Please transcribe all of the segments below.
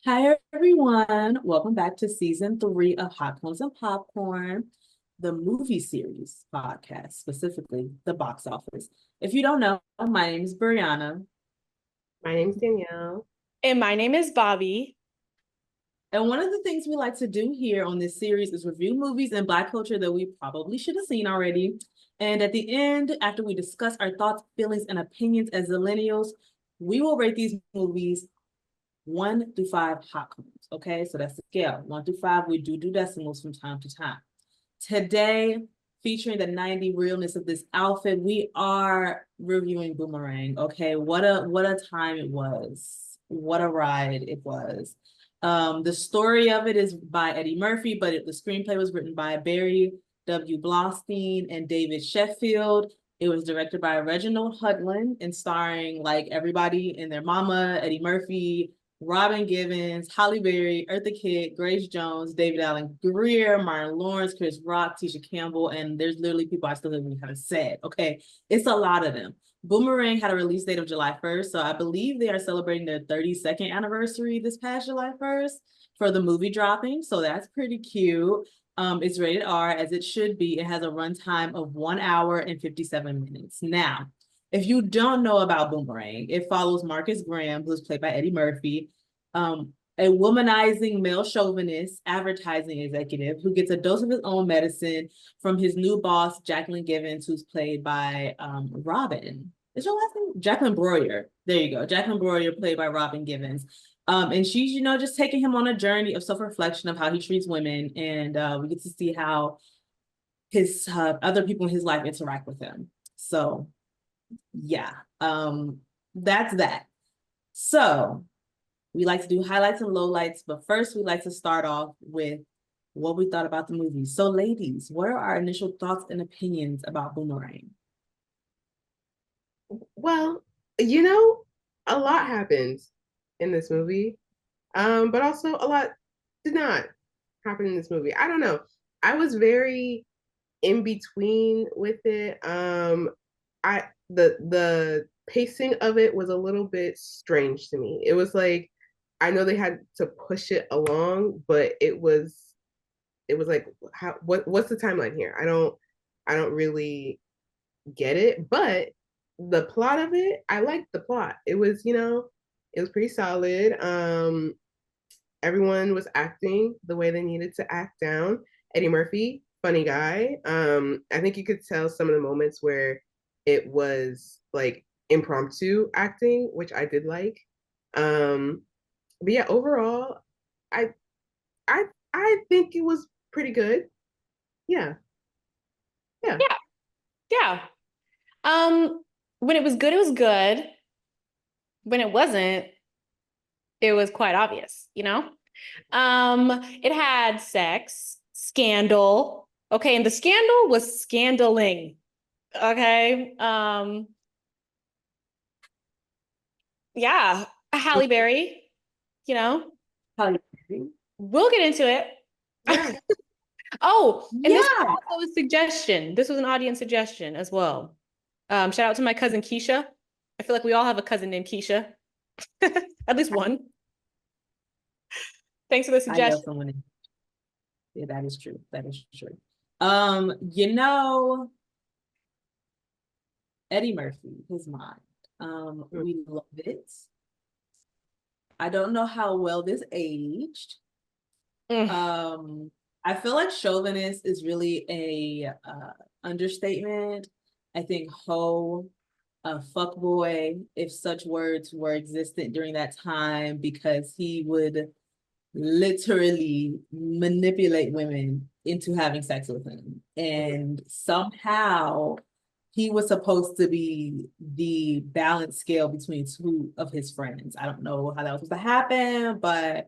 Hi, everyone. Welcome back to season three of Hot Cones and Popcorn, the movie series podcast, specifically the box office. If you don't know, my name is Brianna. My name's Danielle. And my name is Bobby. And one of the things we like to do here on this series is review movies and Black culture that we probably should have seen already. And at the end, after we discuss our thoughts, feelings, and opinions as millennials, we will rate these movies 1 through 5 hot cones. Okay, so that's the scale. 1 through 5. We do decimals from time to time. Today, featuring the 90 realness of this outfit, we are reviewing Boomerang. Okay, what a time it was. What a ride it was. The story of it is by Eddie Murphy, but the screenplay was written by Barry W. Blostein and David Sheffield. It was directed by Reginald Hudlin and starring like everybody and their mama, Eddie Murphy, Robin Givens, Halle Berry, Eartha Kitt, Grace Jones, David Allen Greer, Martin Lawrence, Chris Rock, Tisha Campbell, and there's literally people I still haven't said. Okay, it's a lot of them. Boomerang had a release date of July 1st, so I believe they are celebrating their 32nd anniversary this past July 1st for the movie dropping, so that's pretty cute. It's rated R as it should be. It has a runtime of 1 hour and 57 minutes. Now, if you don't know about Boomerang, it follows Marcus Graham, who's played by Eddie Murphy, a womanizing male chauvinist advertising executive who gets a dose of his own medicine from his new boss, Jacqueline Givens, who's played by Robin. Is your last name? Jacqueline Breuer. There you go. Jacqueline Breuer, played by Robin Givens. And she's, just taking him on a journey of self-reflection of how he treats women. And we get to see how his other people in his life interact with him. So yeah, that's that. So we like to do highlights and lowlights, but first we like to start off with what we thought about the movie. So ladies, what are our initial thoughts and opinions about Boomerang? Well, you know, a lot happens in this movie, but also a lot did not happen in this movie. I don't know. I was very in between with it. The pacing of it was a little bit strange to me. It was like I know they had to push it along, but it was like what's the timeline here? I don't really get it, but the plot of it, I liked the plot. It was pretty solid. Everyone was acting the way they needed to act down. Eddie Murphy, funny guy. I think you could tell some of the moments where it was like impromptu acting, which I did like. But yeah, overall, I I I think it was pretty good. Yeah, yeah. Yeah, yeah. Um, when it was good, it was good. When it wasn't, it was quite obvious. It had sex, scandal. Okay, and the scandal was scandaling. Okay. Yeah, Halle Berry, you know, we'll get into it. Yeah. Oh, and this was Yeah, also a suggestion. This was an audience suggestion as well. Shout out to my cousin Keisha. I feel like we all have a cousin named Keisha. At least one. Thanks for the I know suggestion. someone. Yeah, that is true. That is true. You know, Eddie Murphy, his mind. We love it. I don't know how well this aged. Mm. I feel like chauvinist is really a understatement. I think hoe, fuckboy, if such words were existent during that time, because he would literally manipulate women into having sex with him. And somehow he was supposed to be the balance scale between two of his friends. I don't know how that was supposed to happen, but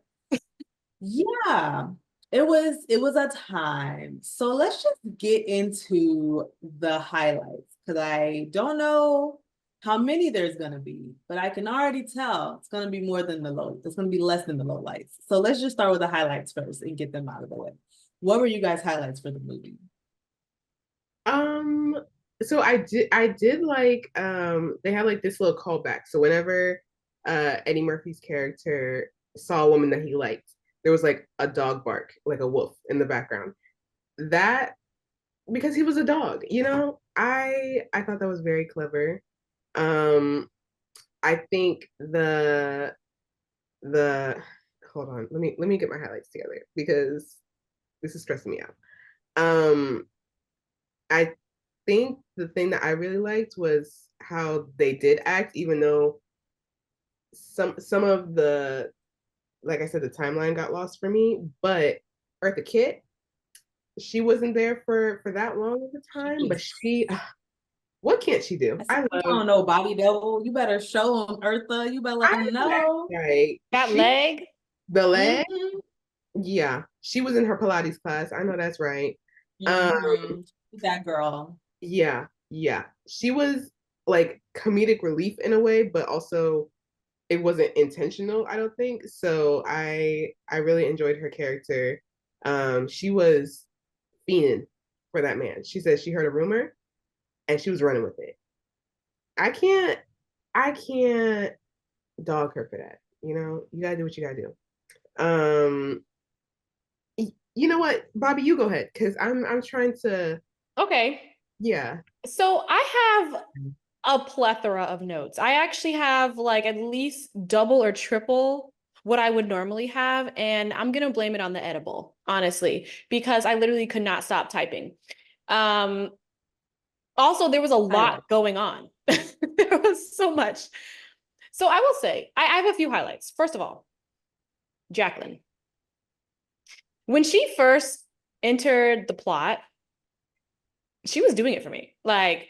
yeah, it was a time. So let's just get into the highlights because I don't know how many there's gonna be, but I can already tell it's gonna be more than the low. It's gonna be less than the low lights. So let's just start with the highlights first and get them out of the way. What were you guys' highlights for the movie? Um, so I did like they had like this little callback. So whenever Eddie Murphy's character saw a woman that he liked, there was like a dog bark, like a wolf in the background. That because he was a dog, you know? I thought that was very clever. Um I think the hold on, let me get my highlights together because this is stressing me out. Um I think the thing that I really liked was how they did act, even though some of the, like I said, the timeline got lost for me. But Eartha Kitt, she wasn't there for that long of a time, but Jeez. she, what can't she do? I said, I I love. don't know, Bobby Devil. You better show him, Eartha. You better let I him know that's know. right. That She, leg. the leg, Mm-hmm. yeah, she was in her Pilates class. I know that's right. Um, Mm-hmm. That girl. yeah, yeah, she was like comedic relief in a way, but also it wasn't intentional, I don't think. So I really enjoyed her character. She was fiending for that man. She said she heard a rumor and she was running with it. I can't I can't dog her for that. You know, you gotta do what you gotta do. Um you know what, Bobby, you go ahead because I'm trying to, Okay. yeah. So I have a plethora of notes. I actually have like at least double or triple what I would normally have. And I'm going to blame it on the edible, honestly, because I literally could not stop typing. Um, Also, there was a I like lot going on. There was so much. So I will say, I have a few highlights. First of all, Jacqueline. When she first entered the plot, she was doing it for me. Like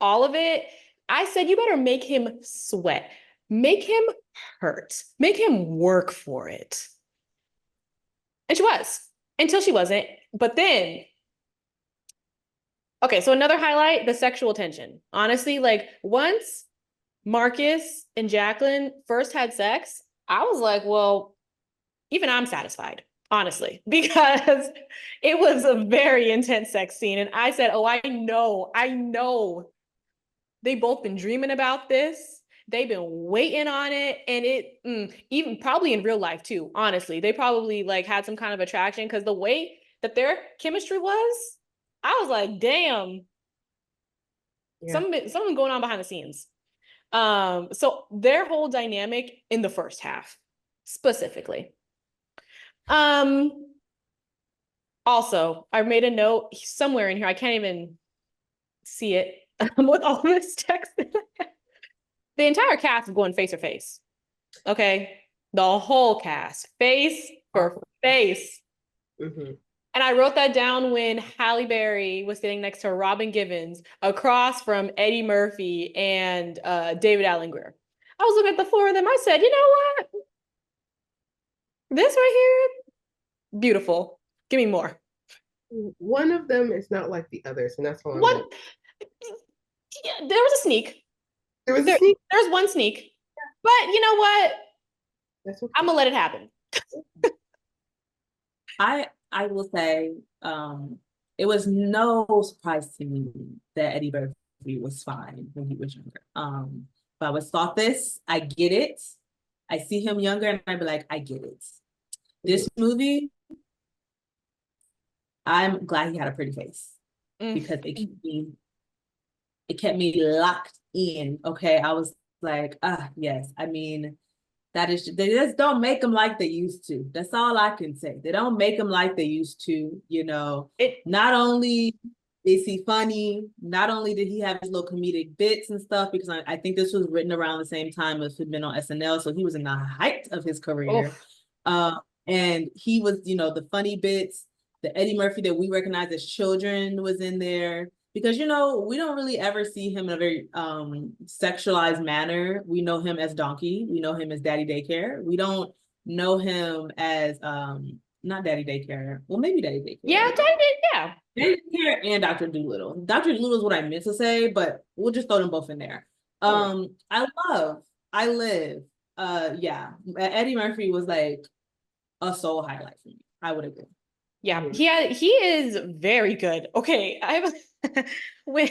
all of it. I said, you better make him sweat, make him hurt, make him work for it. And she was until she wasn't. But then, okay, so another highlight, the sexual tension. Honestly, like once Marcus and Jacqueline first had sex, I was like, well, even I'm satisfied, honestly, because it was a very intense sex scene. And I said, oh, I know they both been dreaming about this. They've been waiting on it. And even probably in real life too, honestly, they probably like had some kind of attraction because the way that their chemistry was, I was like, damn, Yeah. something going on behind the scenes. So their whole dynamic in the first half, specifically. Um, Also, I made a note somewhere in here. I can't even see it with all this text. The entire cast is going face to face. Okay. The whole cast, face for face. Mm-hmm. And I wrote that down when Halle Berry was sitting next to Robin Givens across from Eddie Murphy and David Allen Greer. I was looking at the four of them. I said, you know what? This right here, beautiful. Give me more. One of them is not like the others, and that's all I'm One, gonna. yeah, there was a sneak. There was a sneak. There's one sneak. But you know what? That's okay. I'm gonna let it happen. I will say, it was no surprise to me that Eddie Murphy was fine when he was younger. If I was thought this, I get it. I see him younger and I'd be like, I get it. This movie, I'm glad he had a pretty face because it kept me locked in. Okay. I was like, yes. I mean, that is, they just don't make them like they used to. That's all I can say. They don't make them like they used to, you know. Not only is he funny, not only did he have his little comedic bits and stuff, because I think this was written around the same time as he'd been on SNL, so he was in the height of his career. And he was, the funny bits, the Eddie Murphy that we recognize as children was in there. Because we don't really ever see him in a very sexualized manner. We know him as Donkey. We know him as Daddy Daycare. We don't know him as not Daddy Daycare. Well, maybe Daddy Daycare. Yeah, yeah. Daddy Daycare and Dr. Doolittle. Dr. Doolittle is what I meant to say, but we'll just throw them both in there. I live. Yeah. Eddie Murphy was like a soul highlight for me. I would agree. Yeah, he is very good. Okay, when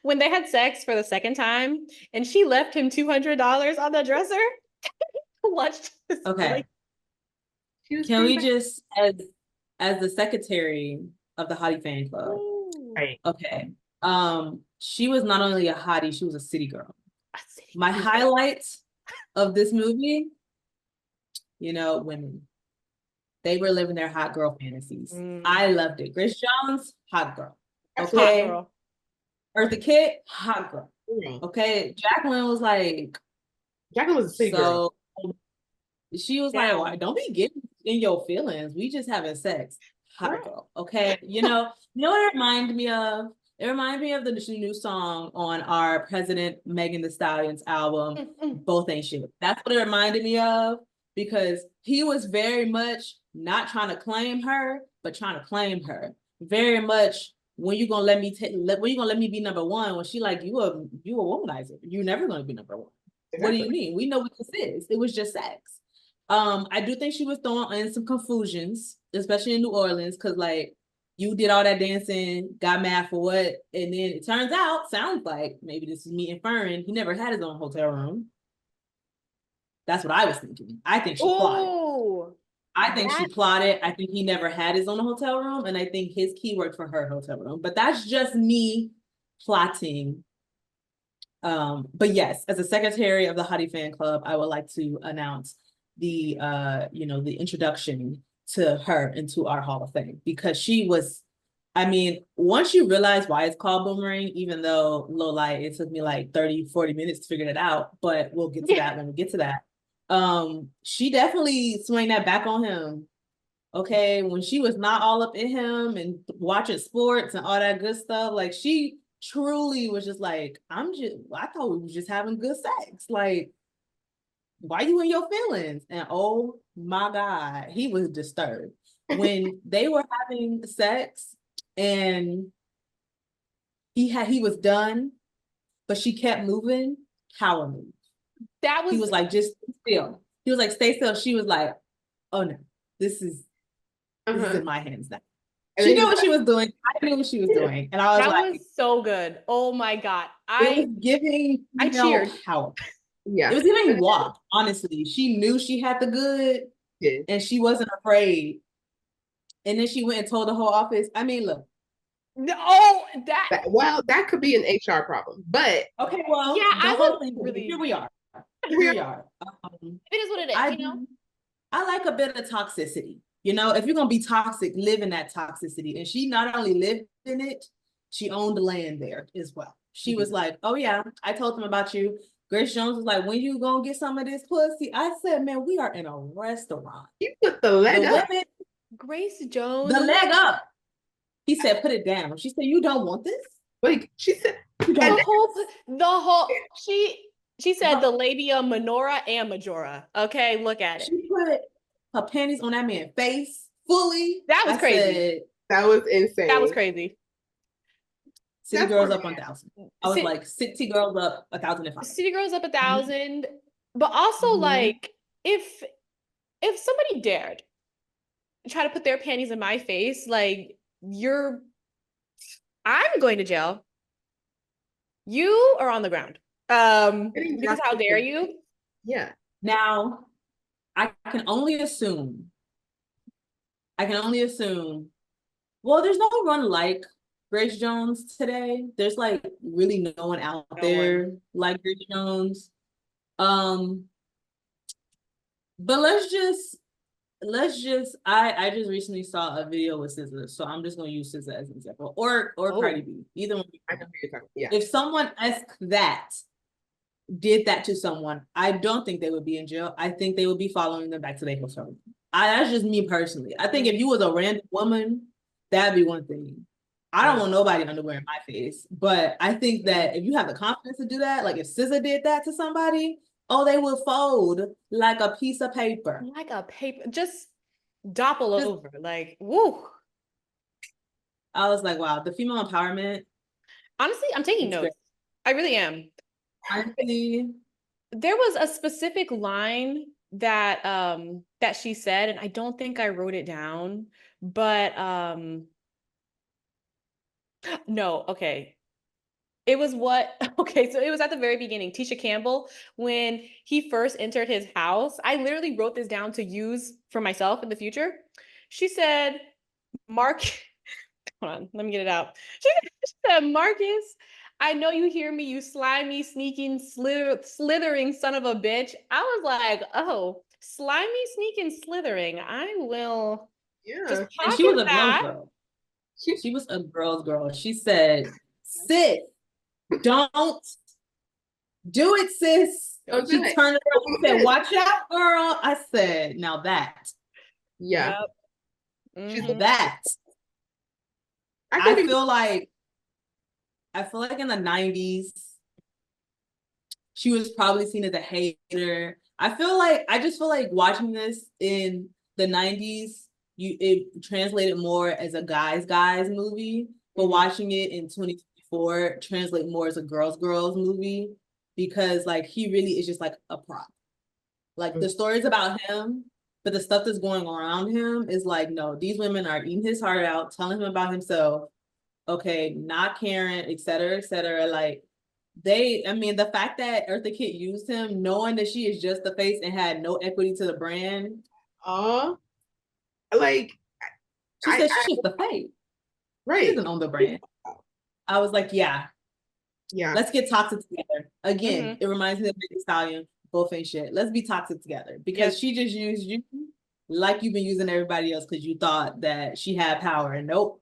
when they had sex for the second time and she left him $200 on the dresser. Watched this Okay. She was Can we fantastic. just, as the secretary of the Hottie fan club, Right. okay. She was not only a hottie, she was a city girl. A city My girl. highlights of this movie, women. They were living their hot girl fantasies. I loved it. Grace Jones, hot girl. Absolutely. Okay. Eartha Kitt, hot girl. Yeah. Okay. Jacqueline was like, Jacqueline was a city girl. so she was Down. like, "Why don't be getting in your feelings? We just having sex." Hot Right. girl. Okay. You know what it reminded me of? It reminded me of the new song on our President Megan Thee Stallion's album, Both Ain't Shit. That's what it reminded me of, because he was very much not trying to claim her, but trying to claim her. Very much, when you gonna let me when you gonna let me be number one? When she like, you a womanizer. You're never gonna be number one. Exactly. What do you mean? We know what this is. It was just sex. I do think she was throwing in some confusions, especially in New Orleans, because like, you did all that dancing, got mad for what? And then it sounds like, maybe this is me inferring, he never had his own hotel room. That's what I was thinking. I think she plotted. Oh, I think she plotted. I think he never had his own hotel room. And I think his key worked for her hotel room. But that's just me plotting. But yes, as a secretary of the Hottie fan club, I would like to announce the the introduction to her into our Hall of Fame, because she was, once you realize why it's called Boomerang, even though low light, it took me like 30-40 minutes to figure it out, but we'll get to that when we get to that. She definitely swung that back on him. Okay, when she was not all up in him and watching sports and all that good stuff, like, she truly was just like, I thought we were just having good sex. Like, why you in your feelings? And oh my God, he was disturbed. When they were having sex and he was done, but she kept moving, power move. He was like, just still. He was like, stay still. She was like, oh no, this is in my hands now. She knew what she was doing. I knew what she was doing. And I was that was so good. Oh my God. it was giving I cheered. power. Yeah. It was giving walk, honestly. She knew she had the good, and she wasn't afraid. And then she went and told the whole office. I mean, look. That could be an HR problem, but okay, well, yeah, the whole thing. Really... Here we are. Here we are. It is what it is. I like a bit of toxicity. If you're gonna be toxic, live in that toxicity. And she not only lived in it, she owned the land there as well. She was like, "Oh yeah, I told them about you." Grace Jones was like, "When you gonna get some of this pussy?" I said, "Man, we are in a restaurant. You put the leg up. Women, Grace Jones. The leg up." He said, "Put it down." She said, "You don't want this?" Like, she said, she said the labia minora and majora. Okay, look at it. She put her panties on that man's face fully. That was crazy. That was insane. That was crazy. City Girls up 1,000. I was like, City Girls up 1,005. City Girls up 1,000. But also, like, if somebody dared try to put their panties in my face, like, I'm going to jail. You are on the ground. Because how dare you? Yeah. Now, I can only assume. Well, there's no one like Grace Jones today. There's like really no one out there like Grace Jones. But let's just I just recently saw a video with SZA, so I'm just gonna use SZA as an example, or Cardi B. Either one. I know who you're talking. Yeah. If someone did that to someone, I don't think they would be in jail. I think they would be following them back to their hotel room. That's just me personally. I think if you was a random woman, that'd be one thing. I don't want nobody underwear in my face, but I think that if you have the confidence to do that, like if SZA did that to somebody, they will fold like a piece of paper. Like a paper, just topple over. Like, woo. I was like, wow, the female empowerment. Honestly, I'm taking notes. Great. I really am. Honestly, there was a specific line that she said, and I don't think I wrote it down, but no, okay. It was okay, so it was at the very beginning. Tisha Campbell, when he first entered his house, I literally wrote this down to use for myself in the future. She said, Mark, hold on, let me get it out. She said, Marcus, I know you hear me, you slimy, sneaking, slithering son of a bitch. I was like, oh, slimy, sneaking, slithering. I will just Yeah. And she was pocket a girl's that. girl. She was a girl's girl. She said, sis, don't do it, sis. Don't do She it. turned around and said, watch out, girl. I said, now that, Yeah. Yep. She's Mhm. that. I I think feel like in the 90s, she was probably seen as a hater. I just feel like watching this in the 90s, it translated more as a guys movie, but watching it in 2024 translate more as a girls movie because like he really is just like a prop. Like the stories about him, but the stuff that's going around him is like, no, these women are eating his heart out, telling him about himself, okay, not caring, et cetera, et cetera. Like I mean, the fact that Eartha Kitt used him, knowing that she is just the face and had no equity to the brand. oh, like She said she's just the face. She right. doesn't own the brand. I was like, yeah, Yeah. let's get toxic together. Again, Mhm. it reminds me of Megan Thee Stallion. Both ain't shit. Let's be toxic together because Yes. she just used you like you've been using everybody else because you thought that she had power. And nope.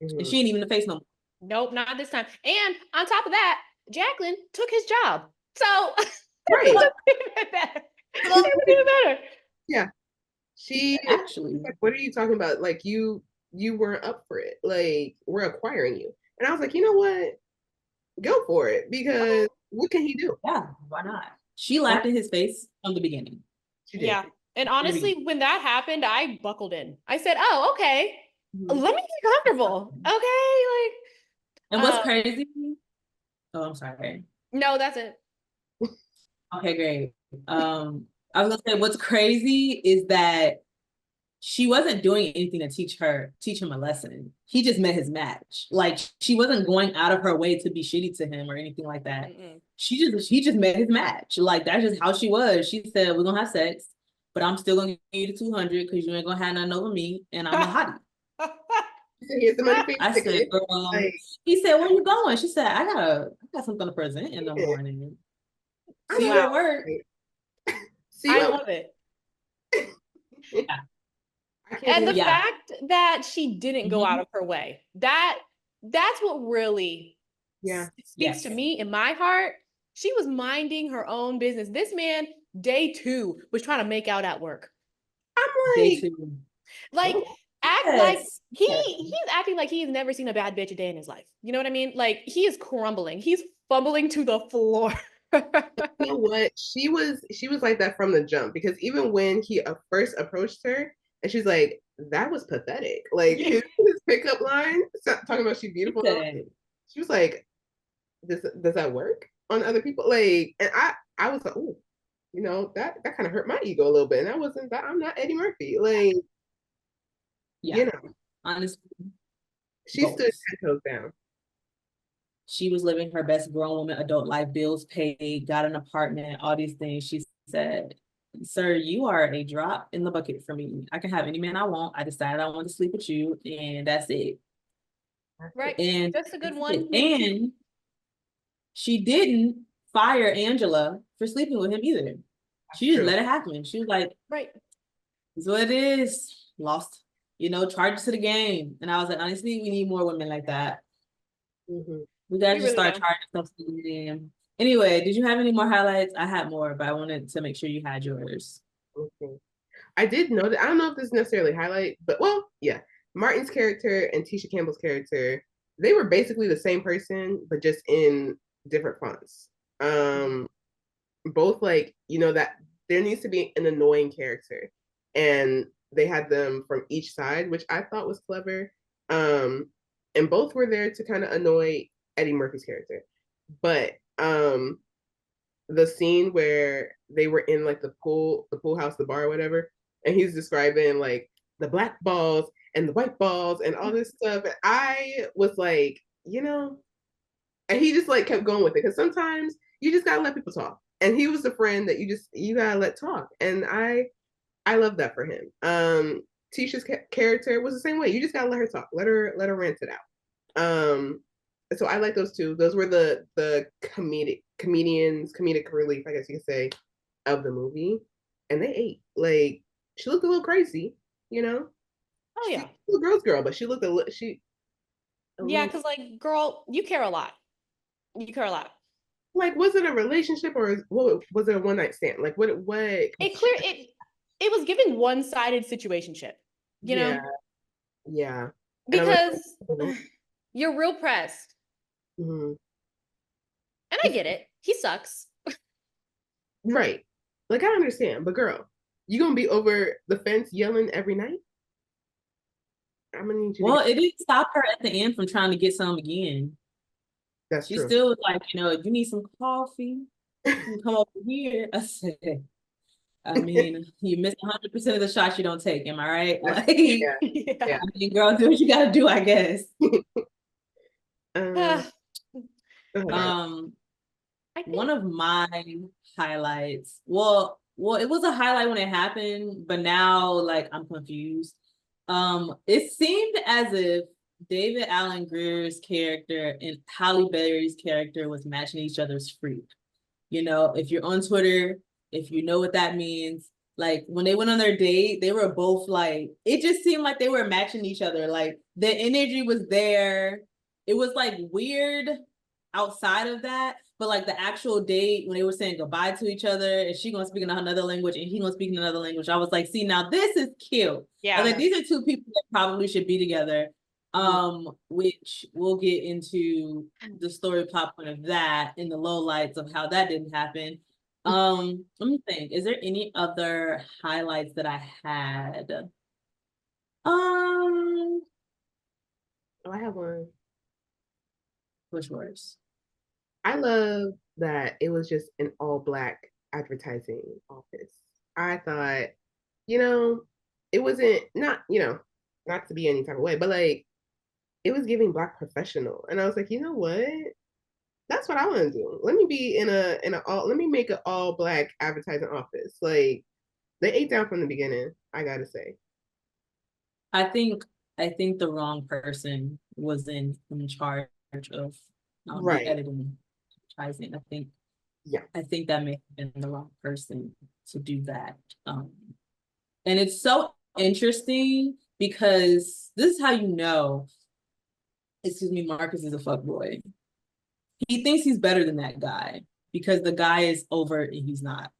And she ain't even the face no more. Nope, not this time. And on top of that, Jacqueline took his job. So Right. it was even better. Yeah. She Actually, like, what are you talking about? Like you weren't up for it. Like we're acquiring you. And I was like, you know what? Go for it because what can he do? yeah, why not? She laughed in his face from the beginning. She did. Yeah. And honestly, when that happened, I buckled in. I said, oh, okay. Mhm. Let me get comfortable. Okay. And what's crazy? Oh, I'm sorry. No, that's it. Okay, great. I was gonna say what's crazy is that she wasn't doing anything to teach him a lesson. He just met his match. Like she wasn't going out of her way to be shitty to him or anything like that. Mm-mm. He just met his match. Like that's just how she was. She said, we're gonna have sex, but I'm still gonna give you the 200 because you ain't gonna have nothing over me, and I'm a hottie. She said, here's the money for your I said, ticket. girl, Like, he said, where you going? She said, I got something to present in the yeah. morning. I See you know. at work. See you I at love it. I can't And the believe Yeah. fact that she didn't go out of her way, that's what really Yeah. speaks to Yes. me in my heart. She was minding her own business. This man, day 2, was trying to make out at work. I'm Day like, 2. Like, act like Yes. he's acting like he's never seen a bad bitch a day in his life. You know what I mean? Like he is crumbling. He's fumbling to the floor. you know what? She was like that from the jump because even when he first approached her and she's like, that was pathetic. Like his pickup line, talking about she's beautiful. She was like, does that work on other people? Like, and I was like, oh, you know, that kind of hurt my ego a little bit. And I wasn't that I'm not Eddie Murphy. Like, Yeah. you know, Honestly, she stood 10 toes down. she was living her best grown woman adult life, bills paid, got an apartment, all these things. She said, sir, you are a drop in the bucket for me. I can have any man I want. I decided I want to sleep with you, and that's it. Right. And That's a good one. and she didn't fire Angela for sleeping with him either. She just let it happen. She was like, right. it's what it is. Lost, charges to the game. And I was like, honestly, we need more women like that. Mm-hmm. We gotta We just really start do. charging stuff to the game. Anyway, did you have any more highlights? I had more, but I wanted to make sure you had yours. Okay. I did know that. I don't know if this is necessarily highlight, but well, yeah. Martin's character and Tisha Campbell's character, they were basically the same person, but just in different fonts. Both like, that there needs to be an annoying character. And they had them from each side, which I thought was clever. And both were there to kind of annoy Eddie Murphy's character. But the scene where they were in like the pool house, the bar, or whatever, and he's describing like the black balls and the white balls and all this stuff. And I was like, And he just like kept going with it because sometimes you just gotta let people talk. And he was the friend that you gotta let talk. And I love that for him. Tisha's character was the same way. You just gotta let her talk. Let her rant it out. So I like those two. Those were the comedic relief, I guess you could say, of the movie. And they ate. Like she looked a little crazy, you know. Oh yeah. She's a girl's girl, but she looked a Yeah, little, because like, girl, you care a lot. You care a lot. like, was it a relationship or what was it a one night stand? Like what It was giving one-sided situationship, you yeah, know? yeah. And I'm like, Because you're real pressed. mhm. And I get it. He sucks. Right. Like I understand, but girl, you gonna be over the fence yelling every night? I'm gonna need you to Well, get it didn't stop her at the end from trying to get some again. that's She true. still was like, if you need some coffee, you can come over here. I said, I mean, you miss 100% of the shots you don't take. Am I right? That's, Like, yeah, Yeah. yeah. I mean, girl, do what you gotta do, I guess. Go ahead. Um, I think, one of my highlights. Well, it was a highlight when it happened, but now like I'm confused. It seemed as if David Allen Greer's character and Halle Berry's character was matching each other's fruit. If you're on Twitter, if you know what that means, like when they went on their date, they were both like, it just seemed like they were matching each other. Like the energy was there. It was like weird outside of that, but like the actual date when they were saying goodbye to each other and she gonna speak in another language and he gonna speak in another language, I was like, see, now this is cute. I was yeah. like, these are two people that probably should be together. Which we'll get into the story plot point of that in the lowlights of how that didn't happen. Let me think. Is there any other highlights that I had? Oh, I have one. Which worse? I love that it was just an all black advertising office. I thought, you know, it wasn't not, not to be any type of way, but like it was giving black professional. And I was like, you know what? That's what I want to do. Let me be let me make an all black advertising office. Like they ate down from the beginning, I gotta say. I think the wrong person was in charge of the Right. editing advertising. Yeah. I think that may have been the wrong person to do that. And it's so interesting because this is how Marcus is a fuckboy. He thinks he's better than that guy because the guy is overt and he's not.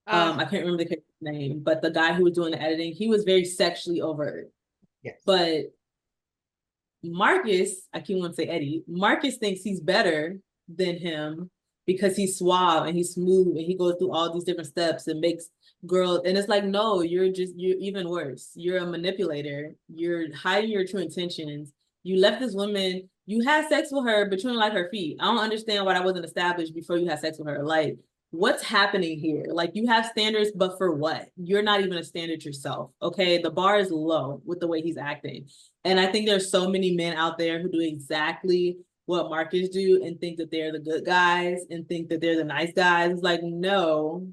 I can't remember the character's name, but the guy who was doing the editing, he was very sexually overt. Yes. But Marcus, I can't want to say Eddie, Marcus thinks he's better than him because he's suave and he's smooth and he goes through all these different steps and makes girls, and it's like, no, you're even worse. You're a manipulator. You're hiding your true intentions. You left this woman, you had sex with her, but you didn't like her feet. I don't understand why that wasn't established before you had sex with her. Like, what's happening here? Like, you have standards, but for what? You're not even a standard yourself. Okay. The bar is low with the way he's acting. And I think there's so many men out there who do exactly what Marcus do and think that they're the good guys and think that they're the nice guys. It's like, no,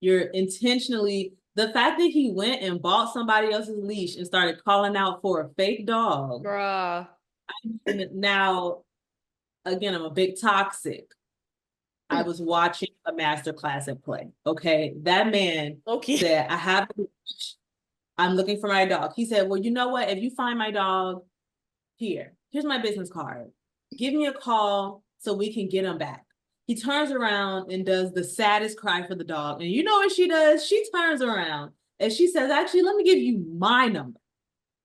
you're intentionally, the fact that he went and bought somebody else's leash and started calling out for a fake dog. bruh. Now, again, I'm a big toxic. I was watching a master class at play. Okay. That man said, I have a leash. I'm looking for my dog. He said, well, you know what? If you find my dog, here's my business card. Give me a call so we can get him back. He turns around and does the saddest cry for the dog. And you know what she does? She turns around and she says, actually, let me give you my number.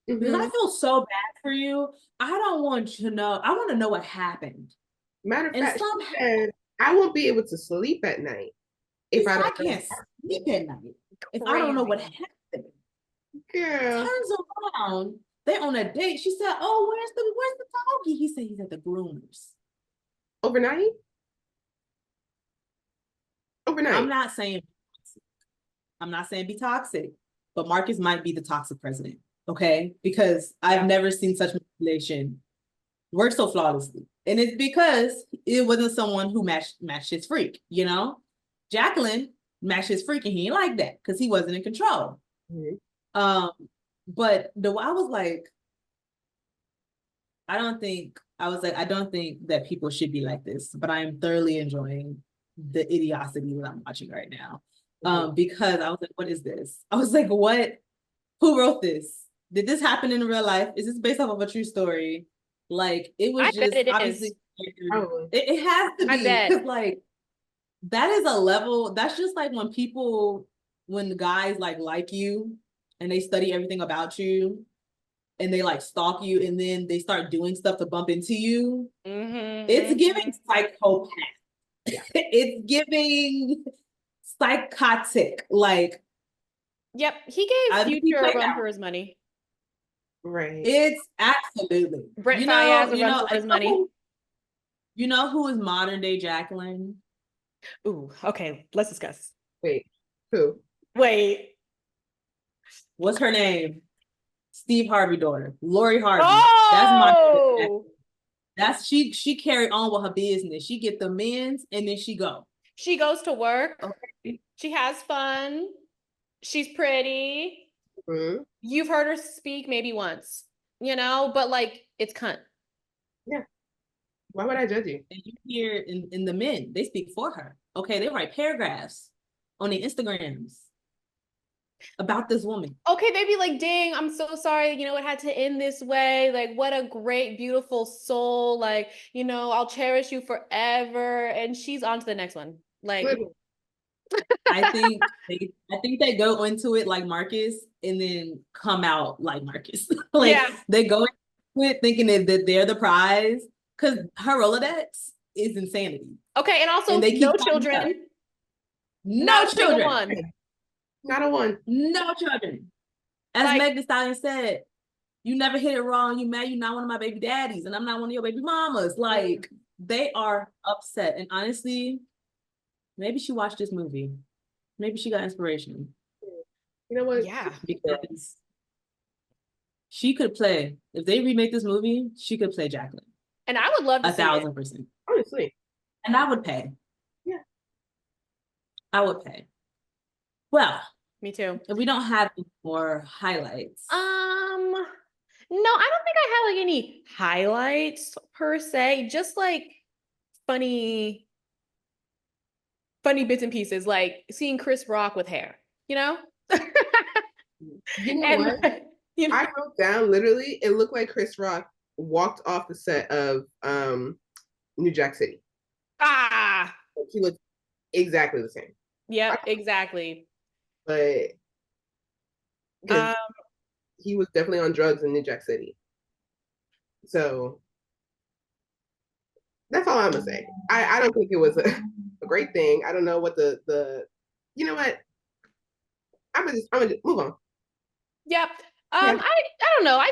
Because I feel so bad for you. I don't want you to know. I want to know what happened. Matter of And fact, somehow, she said, I won't be able to sleep at night if I I don't can't know. sleep at night if I don't know what happened. Girl. Turns around, they on a date. She said, oh, where's the doggy? He said he's at the groomers. Overnight? Overnight. I'm not saying be toxic, but Marcus might be the toxic president. Okay. Because I've never seen such manipulation worked so flawlessly. And it's because it wasn't someone who matched his freak, you know? Jacqueline matched his freak and he didn't like that because he wasn't in control. Mhm. But I was like, I don't think that people should be like this, but I am thoroughly enjoying the idiocy that I'm watching right now. Because I was like, what is this? I was like, what? Who wrote this? Did this happen in real life? Is this based off of a true story? Like, it was I bet just it obviously is. Probably. it has to I be bet. because like that is a level. That's just like when the guys like you and they study everything about you and they like stalk you and then they start doing stuff to bump into you. It's giving psychopath. It's giving psychotic. Like, Yep, he gave he Future a played run out. for his money. Right. It's absolutely. Brent You Fayez know, a run for his money. You know who is modern day Jacqueline? Ooh, okay, let's discuss. Wait, who? Wait. What's her name? Steve Harvey daughter, Lori Harvey. Oh, That's she carried on with her business. She get the men's and then she go. she goes to work. Okay. She has fun. She's pretty. Mm-hmm. You've heard her speak maybe once, but like it's cunt. Yeah. Why would I judge you? And you hear in the men, they speak for her. Okay, they write paragraphs on their Instagrams about this woman. Okay, they'd be like, dang, I'm so sorry, it had to end this way. Like, what a great, beautiful soul. Like, I'll cherish you forever. And she's on to the next one. Like, Literally. I think they go into it like Marcus and then come out like Marcus. Like yeah. they go into it thinking that they're the prize because her Rolodex is insanity. Okay, and also they keep no children. No children. One. Not a one. No children. As Like, Meg Thee Stallion said, you never hit it wrong. You mad you're not one of my baby daddies and I'm not one of your baby mamas. Like they are upset. And honestly, maybe she watched this movie. Maybe she got inspiration. You know what? yeah. Because she could play, if they remake this movie, she could play Jacqueline. And I would love to see 1,000%. Honestly. And I would pay. Yeah. I would pay. Well, me too. if we don't have any more highlights. No, I don't think I have like any highlights per se, just like funny bits and pieces, like seeing Chris Rock with hair, You know and what? I wrote down literally, it looked like Chris Rock walked off the set of New Jack City. He looked exactly the same. Yep, exactly. But he was definitely on drugs in New Jack City. So that's all I'm gonna say. I don't think it was a great thing. I don't know what the you know what? I'm gonna just move on. Yep. Yeah. I don't know. I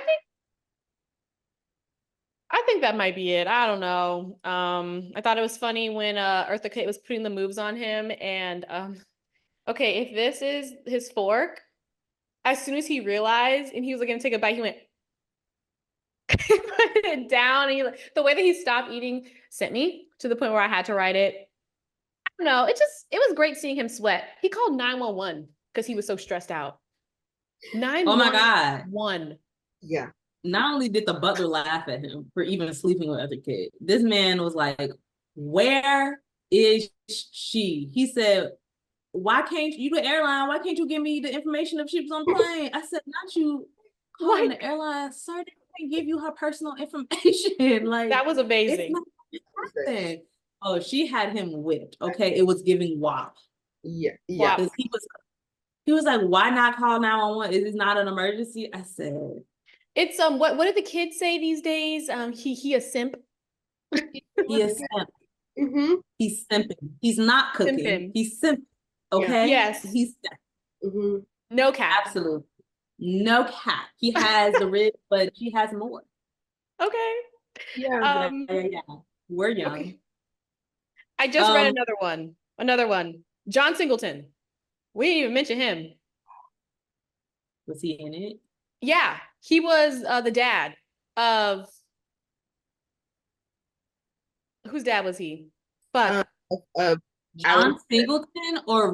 think that might be it. I don't know. I thought it was funny when Eartha Kitt was putting the moves on him, and okay, if this is his fork, as soon as he realized and he was like gonna take a bite, he went put it down, and the way that he stopped eating sent me to the point where I had to write it. I don't know. It was great seeing him sweat. He called 911 because he was so stressed out. 911. Oh my God. One. Yeah. Not only did the butler laugh at him for even sleeping with other kid, this man was like, where is she? He said, why can't you, the airline, why can't you give me the information if she was on the plane? I said, not you calling the airline, sir, they can't give you her personal information. Like, that was amazing. Oh, she had him whipped. Okay, it was giving WAP. Yeah. Because he was like, why not call 911? Is this not an emergency? I said, it's what did the kids say these days? He a simp. He is simp. Mm-hmm. He's simping. He's not cooking. Simping. He's simping. Okay. Yes. He's mm-hmm. No cap. Absolutely. No cap. He has the rib, but she has more. Okay. Yeah. We're young. Okay. I just read another one. John Singleton. We didn't even mention him. Was he in it? Yeah, he was the dad of Whose dad was he? Fuck. John Singleton or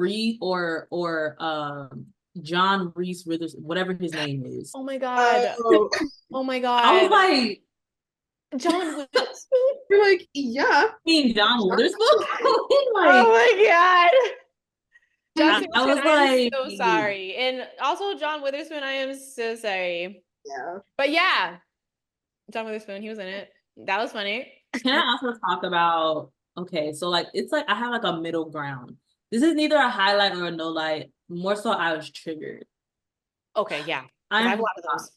John Reese Withers, whatever his name is. Oh my God. Oh my God. I was like, John Witherspoon. You're like, yeah. John Witherspoon? Oh my God. John I was Singleton, I am like, so sorry. And also John Witherspoon, I am so sorry. Yeah. But yeah, John Witherspoon, he was in it. That was funny. Can I also talk about, okay, so like, it's like I have like a middle ground. This is neither a highlight or a no light. More so, I was triggered. Okay, yeah. I have a lot of those.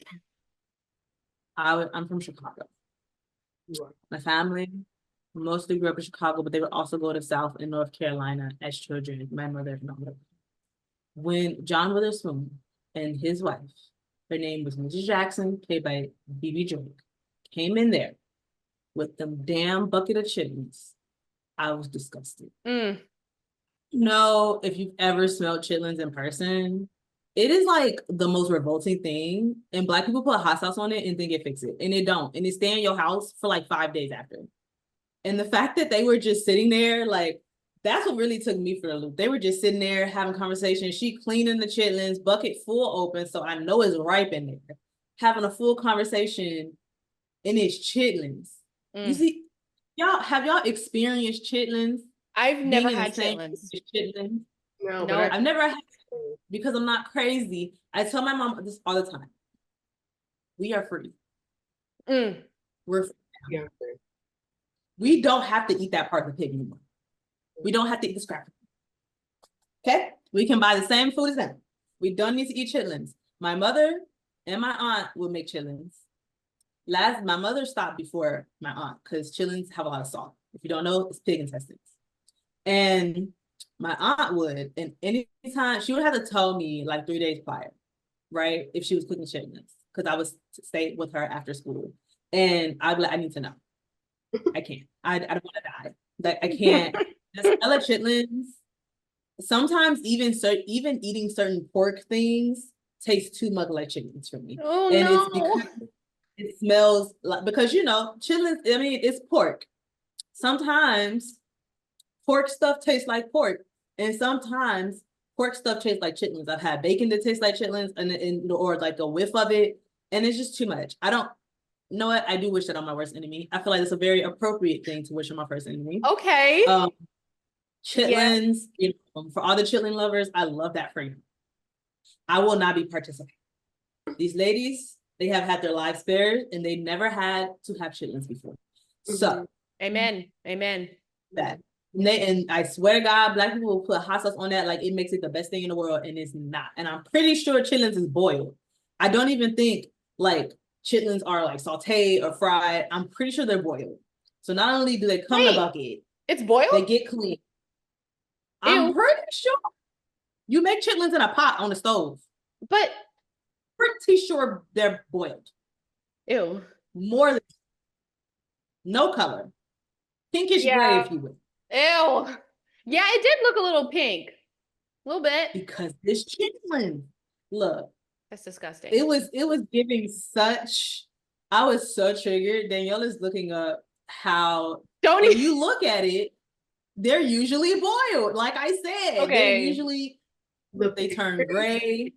I'm from Chicago. My family mostly grew up in Chicago, but they would also go to South and North Carolina as children. My mother and all. When John Witherspoon and his wife, her name was Mrs. Jackson, played by B.B. Drake, came in there with them damn bucket of chitlins, I was disgusted. Mm. No, if you've ever smelled chitlins in person, it is like the most revolting thing. And Black people put hot sauce on it and think it fixes it. And it don't. And it stay in your house for like 5 days after. And the fact that they were just sitting there, like, that's what really took me for a loop. They were just sitting there having conversations. She cleaning the chitlins, bucket full open, so I know it's ripe in there. Having a full conversation, and it's chitlins. You see, have y'all experienced chitlins? I've never had chitlins. No, No, I've never had because I'm not crazy. I tell my mom this all the time. We are free. We're free. Yeah. We don't have to eat that part of the pig anymore. We don't have to eat the scrap. Okay? We can buy the same food as them. We don't need to eat chitlins. My mother and my aunt will make chitlins. My mother stopped before my aunt because chitlins have a lot of salt. If you don't know, it's pig intestines. And my aunt would, and anytime she would have to tell me like 3 days prior, right? If she was cooking chitlins, because I was stay with her after school. And I'd be like, I need to know. I can't. I don't want to die. Like I can't. The smell of chitlins. Sometimes even eating certain pork things tastes too much like chitlins for me. Oh and no. It's because it smells like, because chitlins, I mean, it's pork. Sometimes pork stuff tastes like pork. And sometimes pork stuff tastes like chitlins. I've had bacon that tastes like chitlins or like a whiff of it. And it's just too much. You know what? I do wish that on my worst enemy. I feel like it's a very appropriate thing to wish on my first enemy. Okay. Chitlins, for all the chitlin lovers, I love that for you. I will not be participating. These ladies, they have had their lives spared and they never had to have chitlins before. So, amen. That. And I swear to God, Black people will put hot sauce on that like it makes it the best thing in the world, and it's not. And I'm pretty sure chitlins is boiled. I don't even think like chitlins are like sauteed or fried. I'm pretty sure they're boiled. So not only do they come in a bucket, it's boiled. They get clean. I'm pretty sure you make chitlins in a pot on the stove, but pretty sure they're boiled. Ew. More than no color, pinkish gray, if you will. Ew. Yeah, it did look a little pink, a little bit. Because this chitlin, look, that's disgusting. It was giving such. I was so triggered. Danielle is looking up how. When you look at it, they're usually boiled. Like I said, they're usually they turn gray.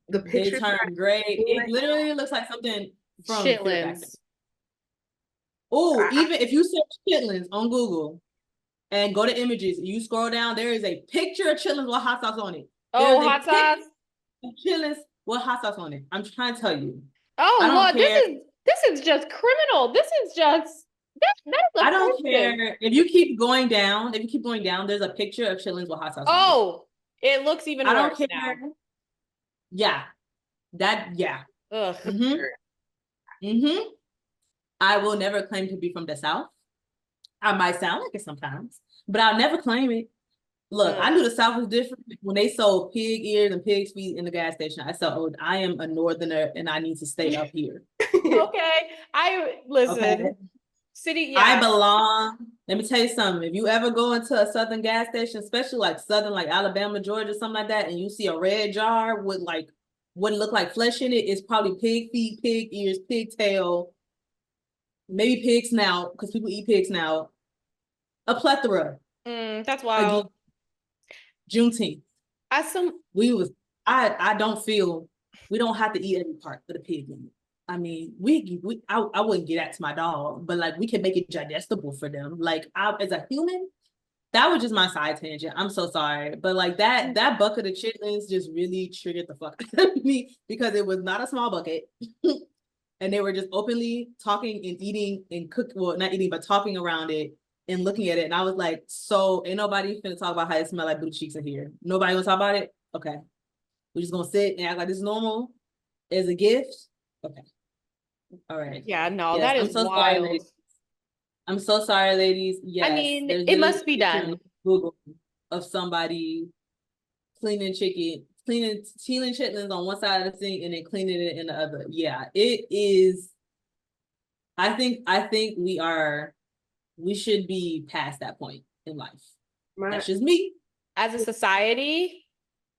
They turn gray. It literally looks like something from chitlins. Oh, even if you search chitlins on Google and go to images, you scroll down, there is a picture of chitlins with hot sauce on it. Oh, hot sauce. Chitlins with hot sauce on it. I'm trying to tell you. Oh Lord, this is just criminal. This is just I don't care if you keep going down. If you keep going down, there's a picture of chitlins with hot sauce. Oh, it looks even worse. I don't care. Now. Yeah, yeah. Ugh. I will never claim to be from the South. I might sound like it sometimes, but I'll never claim it. Look, I knew the South was different when they sold pig ears and pig's feet in the gas station. I said, "Oh, I am a Northerner and I need to stay up here." Okay, listen. Okay. City, yeah. I belong. Let me tell you something. If you ever go into a Southern gas station, especially like Southern, like Alabama, Georgia, something like that, and you see a red jar with like wouldn't look like flesh in it, it's probably pig feet, pig ears, pig tail. maybe pig snout, because people eat pig snout. A plethora. That's wild. Again, Juneteenth. As some I don't feel we don't have to eat every part of the pig in it. I mean, I wouldn't get that to my dog, but like we can make it digestible for them. Like as a human, that was just my side tangent. I'm so sorry, but like that bucket of chitlins just really triggered the fuck out of me because it was not a small bucket, and they were just openly talking and eating and cook. Well, not eating, but talking around it and looking at it. And I was like, so ain't nobody finna talk about how it smell like booty cheeks in here. Nobody gonna talk about it. Okay, we're just gonna sit and act like this is normal as a gift. Okay, all right. yeah, no, Yes, that I'm is so sorry, wild. ladies. I'm so sorry, ladies. I Yes, mean, there's it literally must be a picture done. on Google of somebody cleaning chitlins on one side of the sink and then cleaning it in the other. Yeah, it is. I think we should be past that point in life. That's just me. As a society,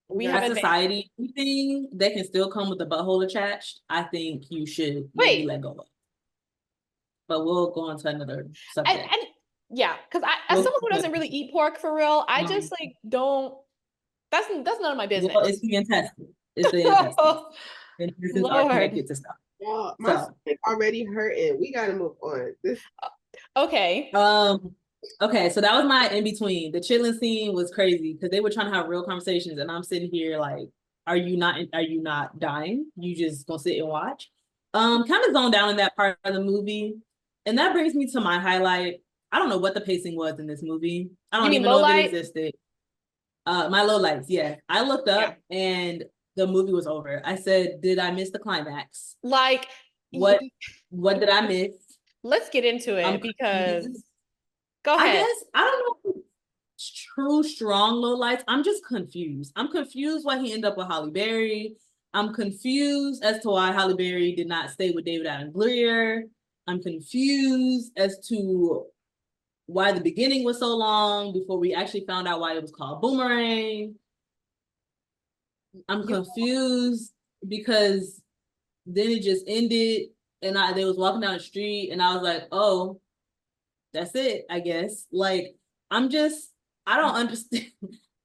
we have As advanced. society, anything that can still come with the butthole attached, I think you should maybe Wait. let go of. But we'll go on to another subject. Yeah, because as someone who doesn't really eat pork for real, I just like don't. That's none of my business. Well, it's the intestine. It's the intestine. Intestines are Lord. connected to stuff. Well, my stomach already hurting. We gotta move on. Okay. Okay, so that was my in between. The chitlin scene was crazy because they were trying to have real conversations, and I'm sitting here like, are you not dying? You just gonna sit and watch? Kind of zoned down in that part of the movie. And that brings me to my highlight. I don't know what the pacing was in this movie. I don't even know if it existed. My low lights, yeah. I looked up and the movie was over. I said, did I miss the climax? Like what did I miss? Let's get into it because go ahead. I guess I don't know true strong low lights. I'm just confused. I'm confused why he ended up with Halle Berry. I'm confused as to why Halle Berry did not stay with David Allen Greer. I'm confused as to why the beginning was so long before we actually found out why it was called Boomerang. I'm confused because then it just ended and they was walking down the street and I was like, oh, that's it, I guess. Like, I don't understand.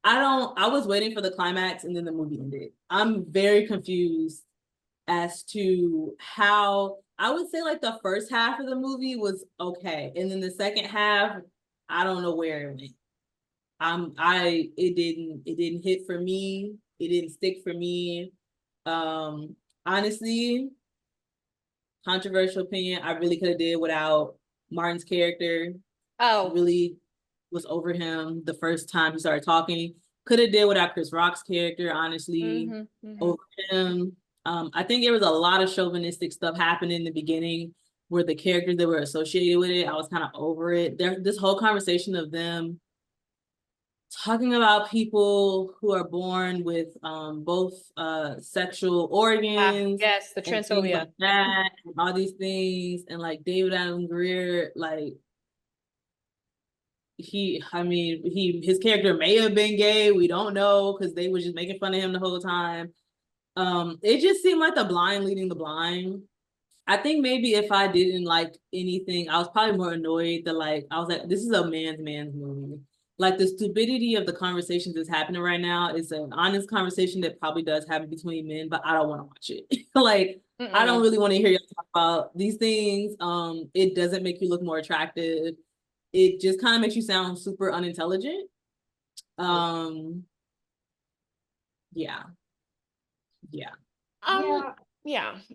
I was waiting for the climax and then the movie ended. I'm very confused as to how I would say like the first half of the movie was okay. And then the second half, I don't know where it went. It didn't hit for me. It didn't stick for me. Honestly, controversial opinion, I really could have did without Martin's character. Really was over him the first time he started talking. Could have did without Chris Rock's character, honestly. Over him. I think there was a lot of chauvinistic stuff happening in the beginning where the characters that were associated with it, I was kind of over it. This whole conversation of them talking about people who are born with both sexual organs. Yes, the transphobia. Like that, and all these things. And like David Allen Greer, like his character may have been gay. We don't know because they were just making fun of him the whole time. It just seemed like the blind leading the blind. I think maybe if I didn't like anything, I was probably more annoyed that like I was like, this is a man's movie. Like the stupidity of the conversations that's happening right now is an honest conversation that probably does happen between men, but I don't want to watch it. Like I don't really want to hear you talk about these things. It doesn't make you look more attractive. It just kind of makes you sound super unintelligent. Yeah. Yeah.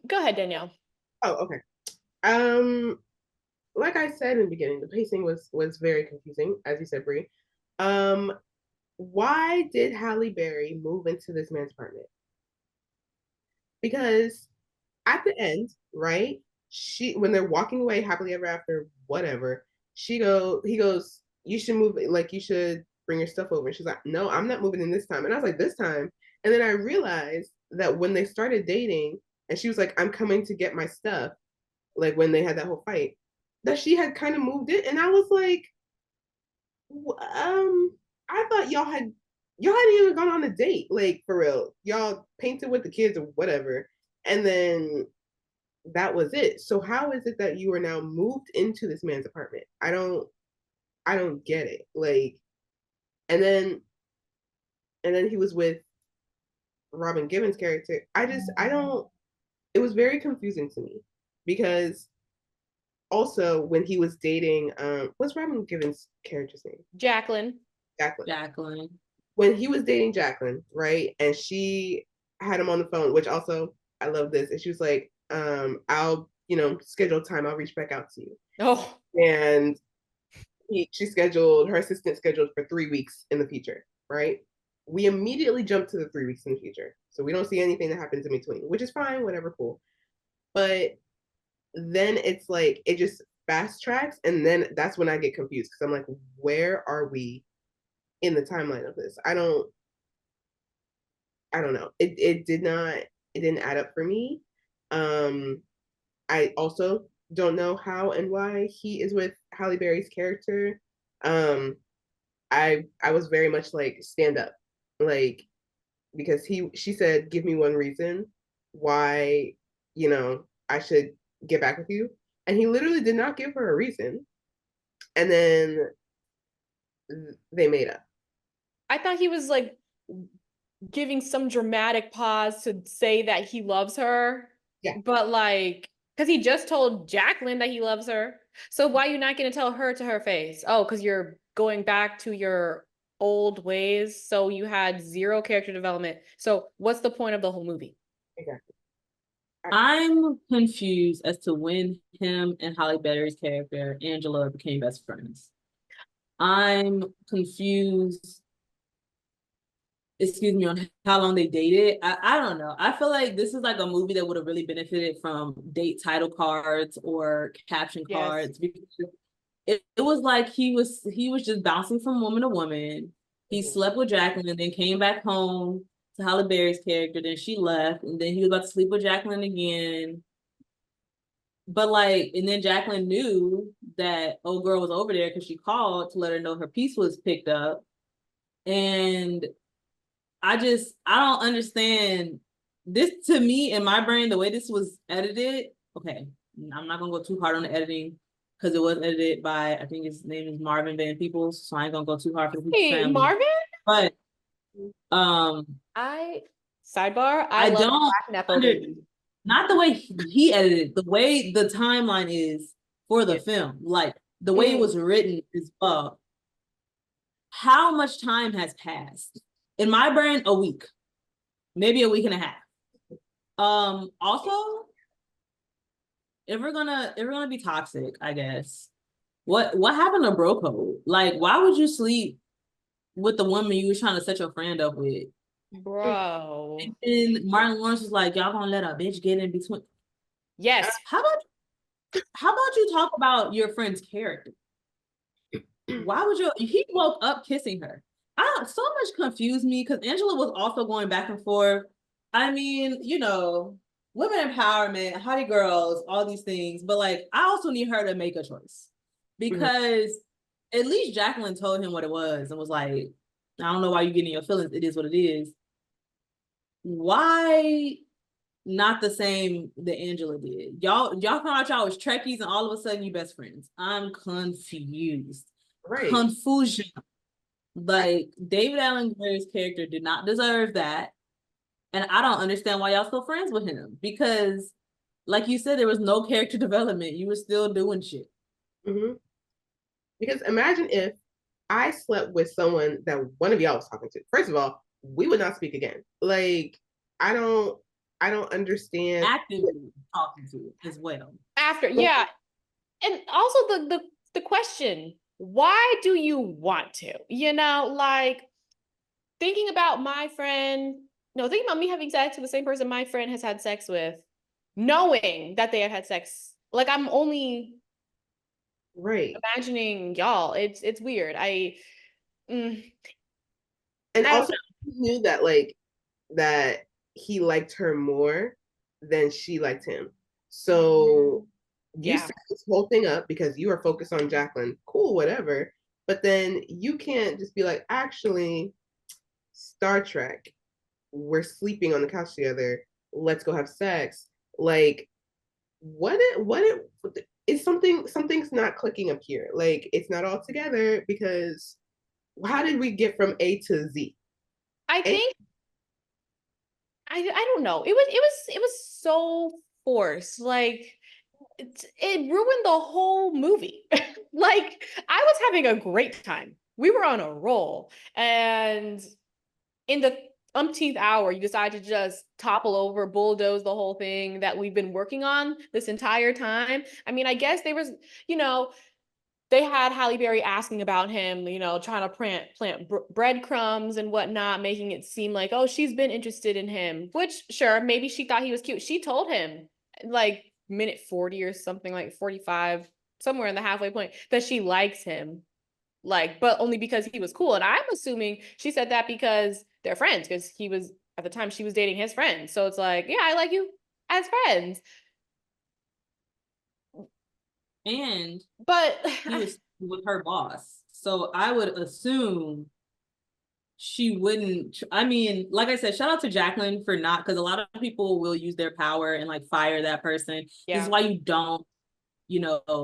Go ahead, Danielle. Oh, okay. Like I said in the beginning, the pacing was very confusing, as you said, Brie. Why did Halle Berry move into this man's apartment? Because at the end, right? When they're walking away happily ever after, whatever, he goes, you should move, like you should bring your stuff over. And she's like, no, I'm not moving in this time. And I was like, this time. And then I realized that when they started dating, and she was like, I'm coming to get my stuff, like when they had that whole fight, that she had kind of moved it. And I was like, I thought y'all hadn't even gone on a date, like for real. Y'all painted with the kids or whatever. And then that was it. So how is it that you are now moved into this man's apartment? I don't get it. Like, and then he was with Robin Gibbons' character. I don't. It was very confusing to me because also when he was dating, what's Robin Gibbons' character's name? Jacqueline. Jacqueline. When he was dating Jacqueline, right, and she had him on the phone, which also I love this, and she was like, I'll schedule time. I'll reach back out to you. Oh, And she scheduled her assistant scheduled for 3 weeks in the future, right? We immediately jump to the 3 weeks in the future, so we don't see anything that happens in between, which is fine, whatever, cool. But then it's like it just fast tracks, and then that's when I get confused because I'm like, where are we in the timeline of this? I don't know. It didn't add up for me. I also don't know how and why he is with Halle Berry's character. Um, I was very much like stand up, like because she said give me one reason why I should get back with you, and he literally did not give her a reason, and then they made up. I thought he was like giving some dramatic pause to say that he loves her. Yeah. But like, because he just told Jacqueline that he loves her. So why are you not going to tell her to her face? Oh, because you're going back to your old ways. So you had zero character development. So what's the point of the whole movie? Exactly. I'm confused as to when him and Halle Berry's character, Angela, became best friends. I'm confused, excuse me, on how long they dated. I don't know. I feel like this is like a movie that would have really benefited from date title cards or caption Yes. cards, because it was like he was just bouncing from woman to woman. He slept with Jacqueline and then came back home to Halle Berry's character. Then she left, and then he was about to sleep with Jacqueline again. But like, and then Jacqueline knew that old girl was over there because she called to let her know her piece was picked up. And I don't understand this. To me, in my brain, the way this was edited. Okay, I'm not gonna go too hard on the editing because it was edited by, I think his name is Marvin Van Peebles, so I ain't gonna go too hard for the Peebles Hey, family. Marvin? But Sidebar, I love don't Black Nepo Baby. not the way he edited, the way the timeline is for the film, like the way it was written is how much time has passed? In my brain, a week, maybe a week and a half. Also, if we're gonna be toxic, I guess, what happened to bro code? Like, why would you sleep with the woman you were trying to set your friend up with? Bro. And then Martin Lawrence was like, y'all gonna let a bitch get in between? Yes. How about you talk about your friend's character? Why would he woke up kissing her? So much confused me because Angela was also going back and forth. I mean, women empowerment, hottie girls, all these things. But like, I also need her to make a choice because at least Jacqueline told him what it was and was like, I don't know why you're getting your feelings. It is what it is. Why not the same that Angela did? Y'all thought y'all was Trekkies and all of a sudden you best friends. I'm confused. Right. Confusion. Like, David Allen Gray's character did not deserve that. And I don't understand why y'all still friends with him. Because, like you said, there was no character development. You were still doing shit. Mm-hmm. Because imagine if I slept with someone that one of y'all was talking to. First of all, we would not speak again. Like, I don't understand. Actively talking to as well. After, yeah. And also the question, why do you want to? Like thinking about thinking about me having sex with the same person my friend has had sex with, knowing that they had sex. Like, I'm only imagining y'all. It's weird. And also knew that that he liked her more than she liked him. So you set this whole thing up because you are focused on Jacqueline. Cool, whatever. But then you can't just be like, actually, Star Trek, we're sleeping on the couch together. Let's go have sex. Like, is something's not clicking up here. Like it's not all together because how did we get from A to Z? I A, think I don't know. It was so forced. Like it ruined the whole movie. Like I was having a great time. We were on a roll. And in the umpteenth hour, you decide to just topple over, bulldoze the whole thing that we've been working on this entire time. I mean, I guess there was, you know, they had Halle Berry asking about him, trying to plant breadcrumbs and whatnot, making it seem like, oh, she's been interested in him, which sure, maybe she thought he was cute. She told him like minute 40 or something, like 45, somewhere in the halfway point, that she likes him, like, but only because he was cool. And I'm assuming she said that because they're friends, because he was, at the time, she was dating his friend. So it's like, yeah, I like you as friends. And But he was with her boss. So I would assume she wouldn't. I mean, like I said, shout out to Jacqueline for not, because a lot of people will use their power and like fire that person. yeah. This is why you don't,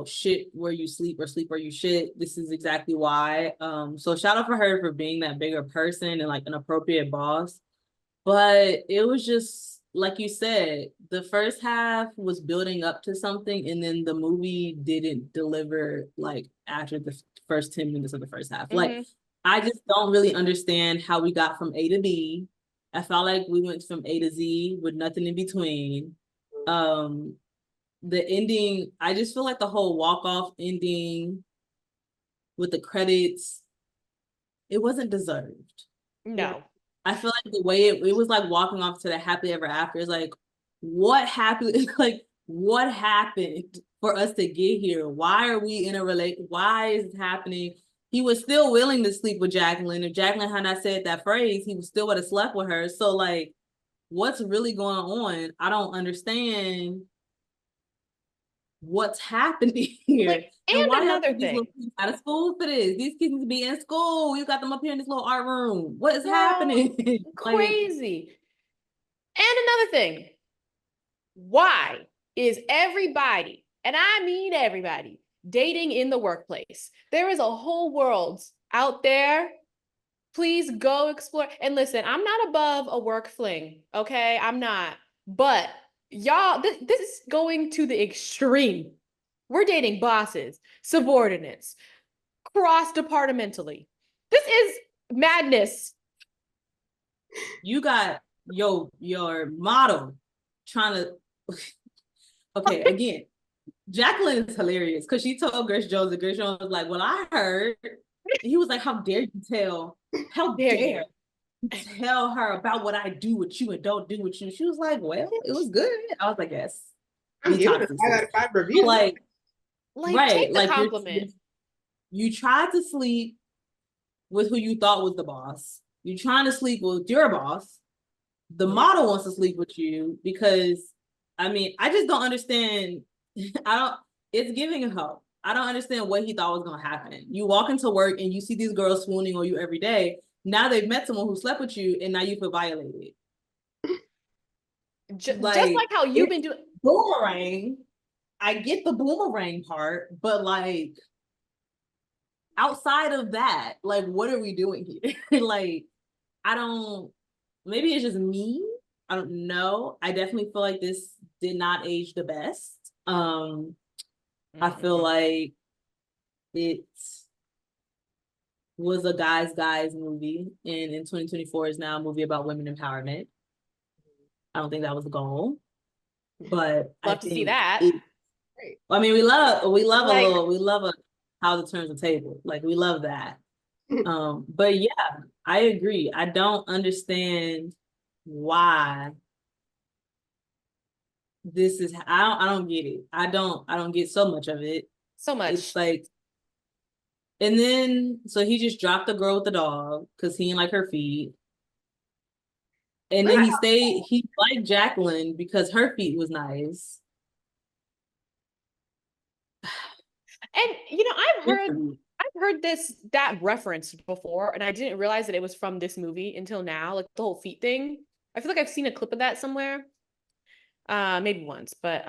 shit where you sleep or sleep where you shit. This is exactly why. So shout out for her for being that bigger person and like an appropriate boss. But it was just like you said, the first half was building up to something, and then the movie didn't deliver like after the first 10 minutes of the first half. Like, I just don't really understand how we got from A to B. I felt like we went from A to Z with nothing in between. Um, the ending, I just feel like the whole walk-off ending with the credits, it wasn't deserved. No. I feel like the way it was like walking off to the happily ever after. It's like, what happened? Like, what happened for us to get here? Why are we in a relate? Why is it happening? He was still willing to sleep with Jacqueline. If Jacqueline had not said that phrase, he still would have slept with her. So like, what's really going on? I don't understand what's happening here. Like, And and why y'all another put these thing, little kids out of school for this? These kids need to be in school. You got them up here in this little art room. What is girl, happening? Like, crazy. And another thing, why is everybody, and I mean everybody, dating in the workplace? There is a whole world out there. Please go explore. And listen, I'm not above a work fling, okay? I'm not. But y'all, this is going to the extreme. We're dating bosses, subordinates, cross departmentally. This is madness. you got your model trying to okay, again, Jacqueline is hilarious because she told Grace Jones, and Grace Jones was like, well, I heard. He was like, how dare you tell her about what I do with you and don't do with you? She was like, well, it was good. I was like, yes. I'm The giving a 5 out of 5 review. Like, right, take the like compliment. you tried to sleep with who you thought was the boss. You're trying to sleep with your boss. The model wants to sleep with you because, I mean, I just don't understand. It's giving hope. I don't understand what he thought was going to happen. You walk into work and you see these girls swooning on you every day. Now they've met someone who slept with you and now you feel violated. Just like how you've been doing. Boomerang. I get the boomerang part, but like, outside of that, like, what are we doing here? Like, maybe it's just me. I don't know. I definitely feel like this did not age the best. I feel like it was a guys movie, and in 2024 is now a movie about women empowerment. I don't think that was the goal, but Love to see that. I mean, we love Like, how it turns the table. Like, we love that. But yeah, I agree. I don't understand why this is. I don't get it. I don't get so much of it. so much. It's like, and then so he just dropped the girl with the dog because he didn't like her feet. And then he liked Jacqueline because her feet was nice. And I've heard that reference before, and I didn't realize that it was from this movie until now, like the whole feet thing. I feel like I've seen a clip of that somewhere. Maybe once, but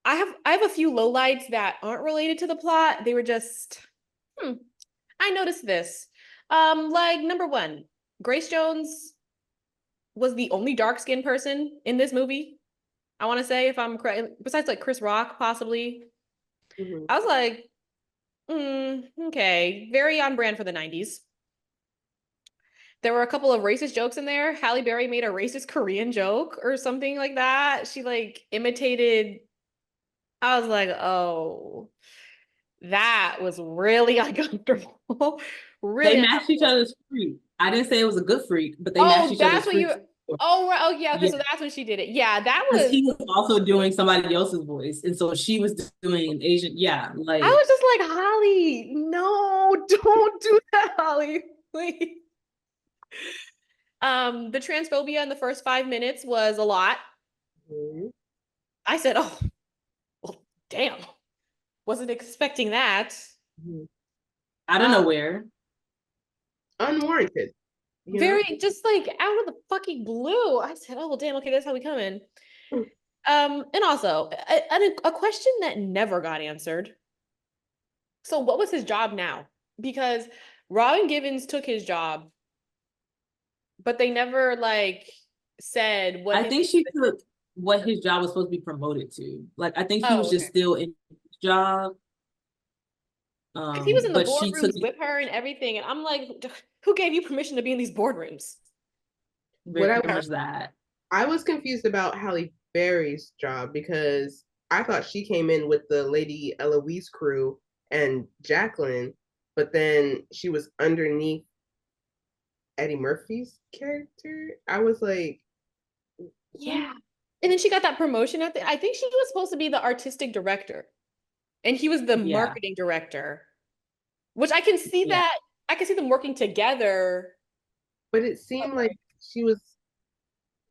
I have a few lowlights that aren't related to the plot. They were just, I noticed this. Like number one, Grace Jones was the only dark-skinned person in this movie. I want to say, if I'm correct, besides like Chris Rock, possibly. Mhm. I was like, okay, very on brand for the 90s. There were a couple of racist jokes in there. Halle Berry made a racist Korean joke or something like that. She like imitated. I was like, oh, that was really uncomfortable. They Really matched each uncomfortable. other's freak. I didn't say it was a good freak, but they matched Oh, each that's other's what you. freaks. Oh, right. Oh, yeah. Okay, Yeah, so that's when she did it. Yeah, that because was. he was also doing somebody else's voice, and so she was doing an Asian. Yeah, I like was just like, Holly, no, don't do that, Holly, please. The transphobia in the first 5 minutes was a lot. Mhm. I said, oh, well, damn, wasn't expecting that. Mhm. out of Uh, nowhere. Unwarranted, you know. very just like out of the fucking blue. I said, oh, well, damn, okay, that's how we come in. And also a question that never got answered. So what was his job now? Because Robin Givens took his job, but they never like said what I his think she took what his job was supposed to be promoted to. Like, I think he oh, was just okay. still in his job. Because he was in the But she took boardrooms it with her and everything. And I'm like, who gave you permission to be in these boardrooms? What very much that. I was confused about Halle Berry's job because I thought she came in with the Lady Eloise crew and Jacqueline, but then she was underneath Eddie Murphy's character. I was like, what? Yeah. And then she got that promotion at the I think she was supposed to be the artistic director. And he was the Yeah, marketing director. Which I can see yeah. that I can see them working together. But it But seemed like like, she was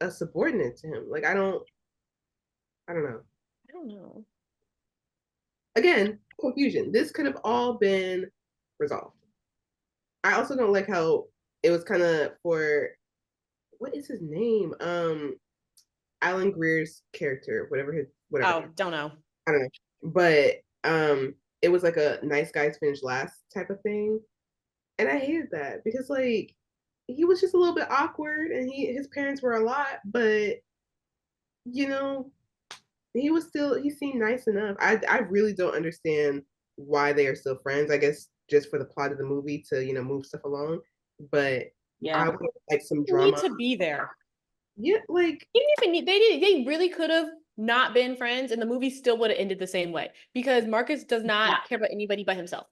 a subordinate to him. Like I don't know. I don't know. Again, confusion. This could have all been resolved. I also don't like how it was kind of for what is his name? Alan Greer's character, whatever. Oh, don't know. I don't know. But it was like a nice guys finish last type of thing. And I hated that because like he was just a little bit awkward and his parents were a lot, but you know, he seemed nice enough. I really don't understand why they are still friends. I guess just for the plot of the movie to, move stuff along. But Yeah. I would like some Need drama. to be there. Yeah, like He didn't even need they really could have not been friends and the movie still would have ended the same way because Marcus does Yeah. not care about anybody but himself.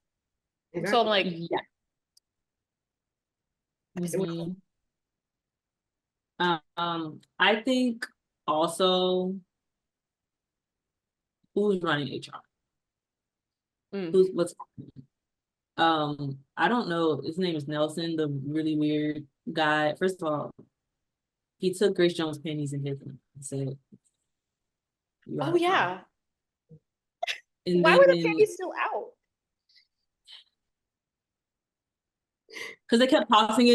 So I'm exactly. like, Yeah. It was Mhm. I think also who's running HR? mm. What's I don't know. His name is Nelson, the really weird guy. First of all, he took Grace Jones' panties and hid them and said, "You Oh are fine." yeah. And Why were the then panties still out? because they kept tossing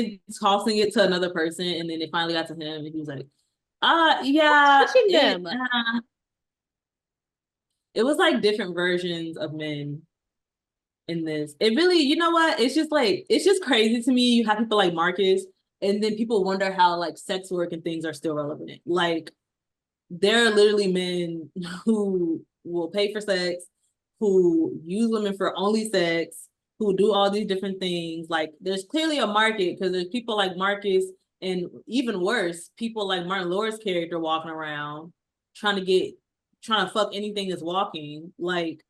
it to another person, and then it finally got to him, and he was like, yeah, Touching them. it was like different versions of men in this. It really, you know what? It's just like it's just crazy to me. You have people like Marcus, and then people wonder how like sex work and things are still relevant. Like there are literally men who will pay for sex, who use women for only sex, who do all these different things. Like there's clearly a market because there's people like Marcus and even worse, people like Martin Lawrence character walking around trying to fuck anything that's walking. Like,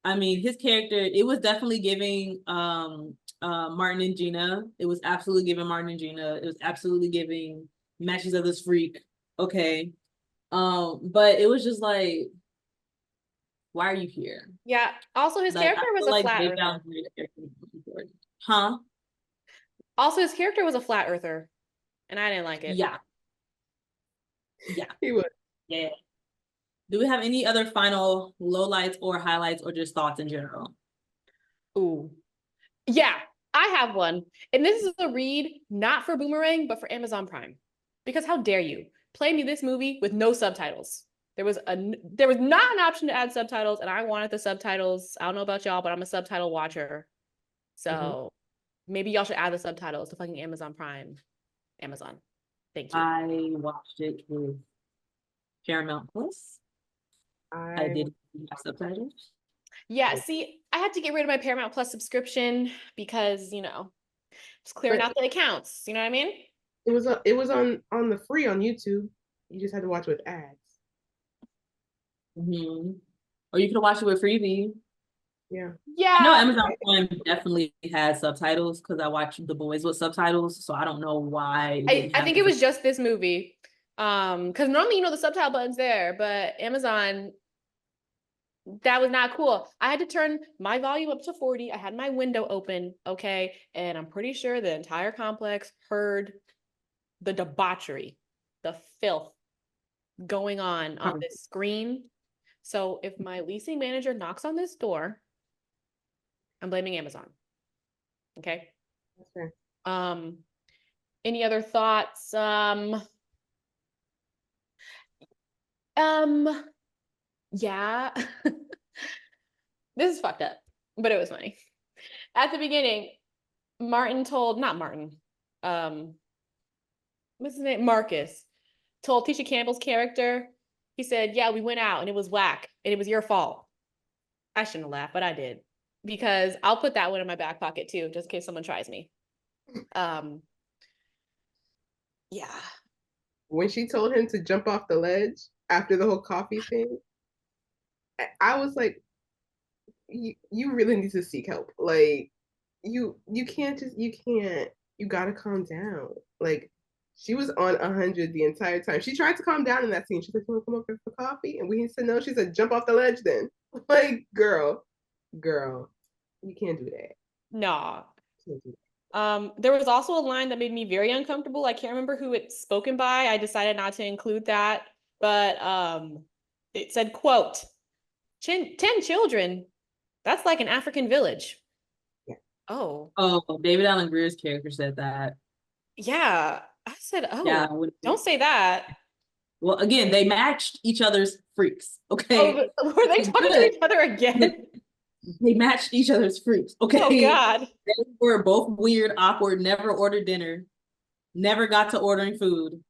I mean, his character, it was definitely giving Martin and Gina. It was absolutely giving Martin and Gina. It was absolutely giving Matches of this Freak. Okay. But it was just like, why are you here? Yeah. Also, his Like, I character was feel a like flat they earther. downgraded his character. Huh? Also, his character was a flat earther, and I didn't like it. Yeah. Yeah. he was. Yeah. Do we have any other final lowlights or highlights or just thoughts in general? Ooh. Yeah, I have one. And this is a read not for Boomerang, but for Amazon Prime. Because how dare you play me this movie with no subtitles? There was not an option to add subtitles, and I wanted the subtitles. I don't know about y'all, but I'm a subtitle watcher. So maybe y'all should add the subtitles to fucking Amazon Prime. Amazon. Thank you. I watched it with Paramount Plus. I did have subtitles. Yeah, see, I had to get rid of my Paramount Plus subscription because, just clearing out the accounts. You know what I mean? It was on the free on YouTube. You just had to watch with ads. Or you could watch it with Freebie. Yeah. Yeah. I know Amazon Prime definitely has subtitles because I watched The Boys with subtitles, so I don't know why. I think it was just this movie. Because normally, the subtitle button's there, but Amazon, that was not cool. I had to turn my volume up to 40. I had my window open, okay? And I'm pretty sure the entire complex heard the debauchery, the filth going on this screen. So if my leasing manager knocks on this door, I'm blaming Amazon. Okay? Okay. Any other thoughts? Yeah. This is fucked up, but it was funny. At the beginning, not Martin, what's his name? Marcus told Tisha Campbell's character, he said, yeah, we went out and it was whack and it was your fault. I shouldn't have laughed, but I did, because I'll put that one in my back pocket too, just in case someone tries me. Yeah. When she told him to jump off the ledge after the whole coffee thing, I was like, you really need to seek help. Like, you can't, you gotta calm down. Like, she was on 100 the entire time. She tried to calm down in that scene. She's like, "You want to come over for coffee?" And we said no. She said, "Jump off the ledge then." Like, girl, you can't do that. No. There was also a line that made me very uncomfortable. I can't remember who it's spoken by. I decided not to include that, but it said, quote, 10 children, that's like an African village. Yeah. Oh, David Allen Greer's character said that. Yeah. I said, Yeah, don't say that. Well, again, they matched each other's freaks. Okay. Were they talking to each other again? They matched each other's freaks. Okay. Oh God. They were both weird, awkward, never ordered dinner, never got to ordering food,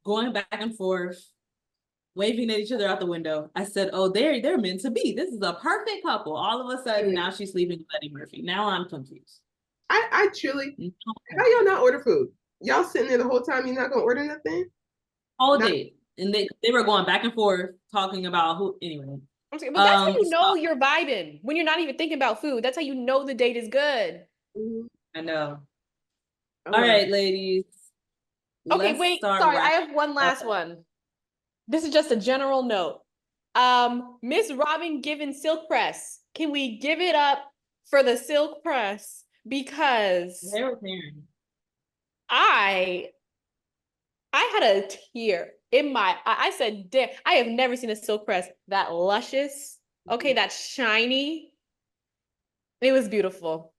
going back and forth, waving at each other out the window. I said, oh, they're meant to be. This is a perfect couple. All of a sudden, now she's sleeping with Eddie Murphy. Now I'm confused. I truly, how y'all not order food? Y'all sitting there the whole time, you're not gonna order nothing? Whole date. And they were going back and forth talking about who, anyway. But that's how you know you're vibing, when you're not even thinking about food. That's how you know the date is good. I know. All right, ladies. Okay, wait. Sorry, I have one last one. This is just a general note. Miss Robin Givens silk press. Can we give it up for the silk press? Because I had a tear in my, I said, damn, I have never seen a silk press that luscious. Okay, that's shiny. It was beautiful.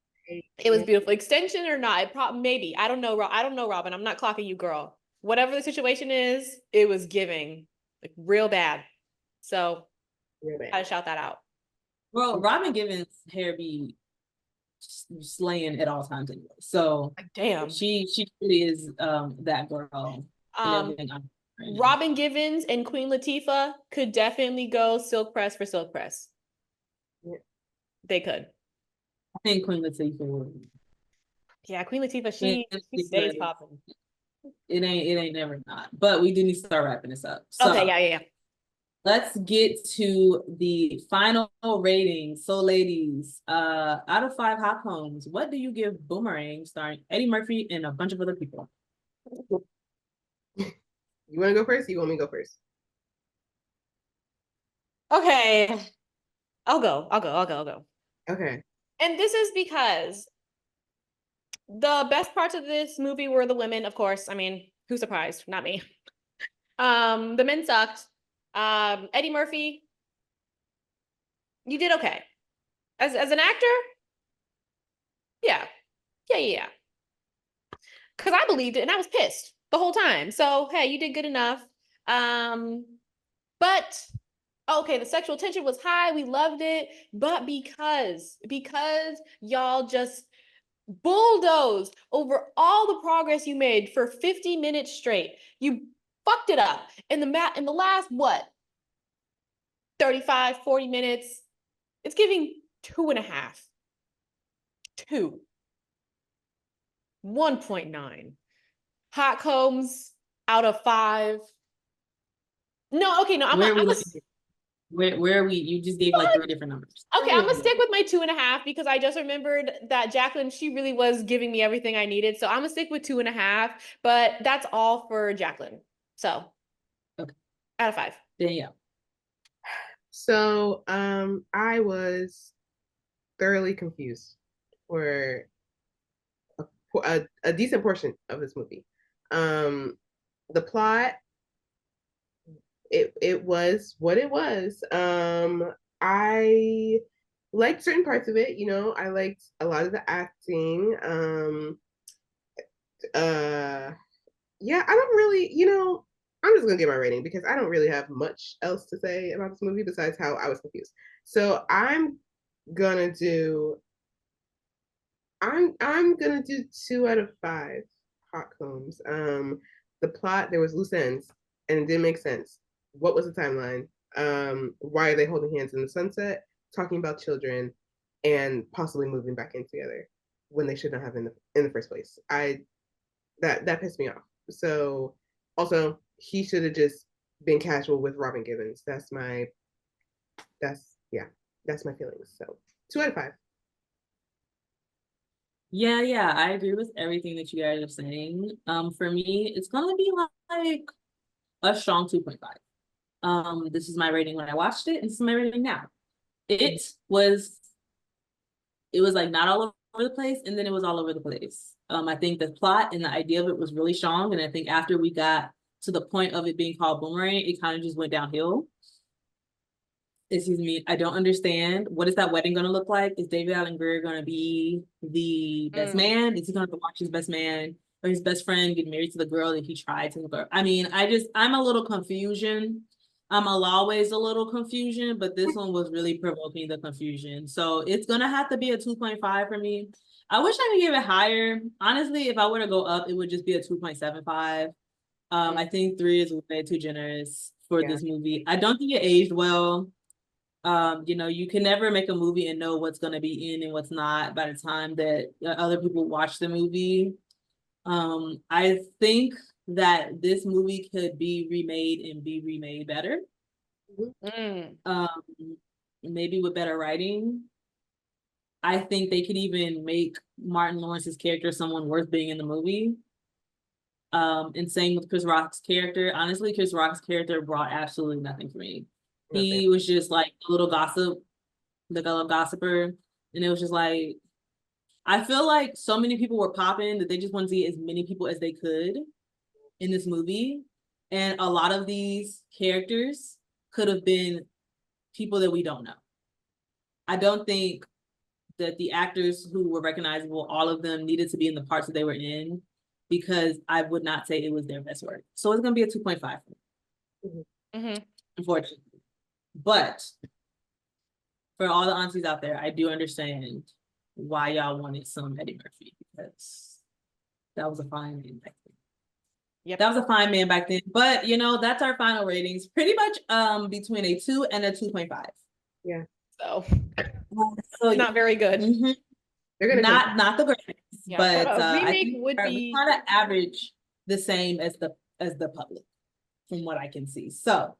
It was beautiful. Extension or not, maybe. I don't know, Robin. I'm not clocking you, girl. Whatever the situation is, it was giving, like, real bad. So I gotta shout that out. Well, Robin Givens' hair be slaying at all times anyway. So damn, she really is that girl. Robin Givens and Queen Latifah could definitely go silk press for silk press. Yeah. They could. I think Queen Latifah would. Yeah, Queen Latifah, she stays popping. It ain't never not. But we do need to start wrapping this up. So, okay, yeah. Let's get to the final rating. So, ladies, out of 5 hot combs, what do you give Boomerang, starring Eddie Murphy and a bunch of other people? You want to go first? Or you want me to go first? Okay, I'll go. Okay. And this is because the best parts of this movie were the women, of course. I mean, who's surprised? Not me. The men sucked. Eddie Murphy, you did okay. As an actor, yeah. Because I believed it and I was pissed the whole time. So, hey, you did good enough. But But okay, the sexual tension was high. We loved it. But because y'all just bulldozed over all the progress you made for 50 minutes straight, you fucked it up in the last what 35 40 minutes. It's giving 2.5, 2, 1.9 hot combs out of 5. No, okay, no, Where are we looking? Where are we? You just gave like 3 different numbers. okay, I'm gonna stick with my 2.5 because I just remembered that Jacqueline, she really was giving me everything I needed. So I'm gonna stick with 2.5, but that's all for Jacqueline. So okay, out of 5. Danielle. So I was thoroughly confused for a decent portion of this movie. The plot, it was what it was. I liked certain parts of it. I liked a lot of the acting. Yeah, I don't really, I'm just gonna get my rating because I don't really have much else to say about this movie besides how I was confused. So gonna do I'm gonna do 2 out of 5 hot combs. The plot, there was loose ends and it didn't make sense. What was the timeline? Why are they holding hands in the sunset, talking about children, and possibly moving back in together when they should not have in the first place? That pissed me off. So also he should have just been casual with Robin Givens. That's my feelings. So 2 out of 5. Yeah, I agree with everything that you guys are saying. For me, it's gonna be like a strong 2.5. This is my rating when I watched it, and this is my rating now. It was like not all over the place, and then it was all over the place. I think the plot and the idea of it was really strong, and I think after we got to the point of it being called Boomerang, it kind of just went downhill. Excuse me, I don't understand. What is that wedding going to look like? Is David Allen Greer going to be the best man? Is he going to watch his best man or his best friend get married to the girl that he tried to? I mean, I'm a little confusion. I'm always a little confusion, but this one was really provoking the confusion. So it's going to have to be a 2.5 for me. I wish I could give it higher. Honestly, if I were to go up, it would just be a 2.75. I think 3 is way too generous for this movie. I don't think it aged well. You can never make a movie and know what's going to be in and what's not by the time that other people watch the movie. I think that this movie could be remade and be remade better. Maybe with better writing. I think they could even make Martin Lawrence's character someone worth being in the movie. And same with Chris Rock's character. Honestly, Chris Rock's character brought absolutely nothing for me. He was just like a little gossip, like a little gossiper. And it was just like, I feel like so many people were popping that they just wanted to see as many people as they could in this movie. And a lot of these characters could have been people that we don't know. I don't think that the actors who were recognizable, all of them needed to be in the parts that they were in, because I would not say it was their best work. So it's going to be a 2.5. Unfortunately. But for all the aunties out there, I do understand why y'all wanted some Eddie Murphy, because that was a fine man back then. Yep. That was a fine man back then. But that's our final ratings. Pretty much between a 2 and a 2.5. Yeah. So not very good. They're gonna not the greatest, but I think would be kind of average the same as the public, from what I can see. So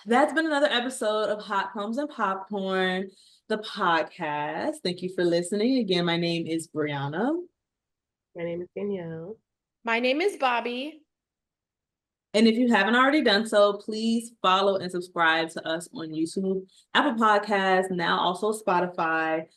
that's been another episode of Hot Combs and Popcorn, the podcast. Thank you for listening. Again, my name is Brianna. My name is Danielle. My name is Bobby. And if you haven't already done so, please follow and subscribe to us on YouTube, Apple Podcasts, now also Spotify.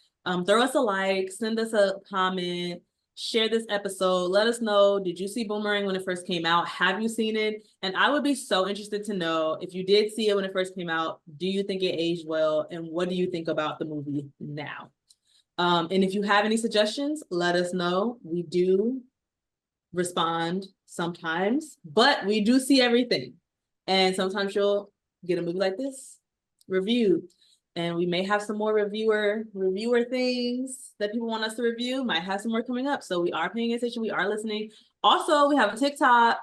Throw us a like, send us a comment, share this episode. Let us know, did you see Boomerang when it first came out? Have you seen it? And I would be so interested to know, if you did see it when it first came out, do you think it aged well? And what do you think about the movie now? And if you have any suggestions, let us know. We do respond sometimes, but we do see everything. And sometimes you'll get a movie like this reviewed. And we may have some more reviewer things that people want us to review. Might have some more coming up. So we are paying attention. We are listening. Also, we have a TikTok.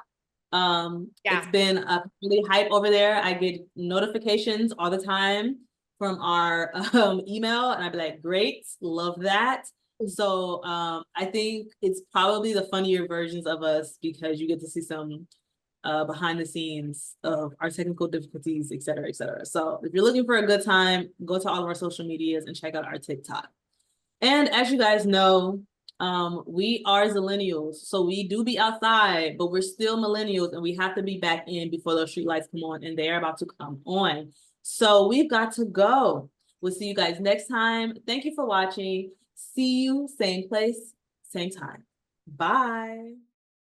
It's been a really hype over there. I get notifications all the time from our email, and I'd be like, great, love that. So I think it's probably the funnier versions of us because you get to see some behind the scenes of our technical difficulties, et cetera, et cetera. So if you're looking for a good time, go to all of our social medias and check out our TikTok. And as you guys know, we are Zillennials, so we do be outside, but we're still millennials, and we have to be back in before those street lights come on, and they're about to come on. So we've got to go. We'll see you guys next time. Thank you for watching. See you same place, same time. Bye.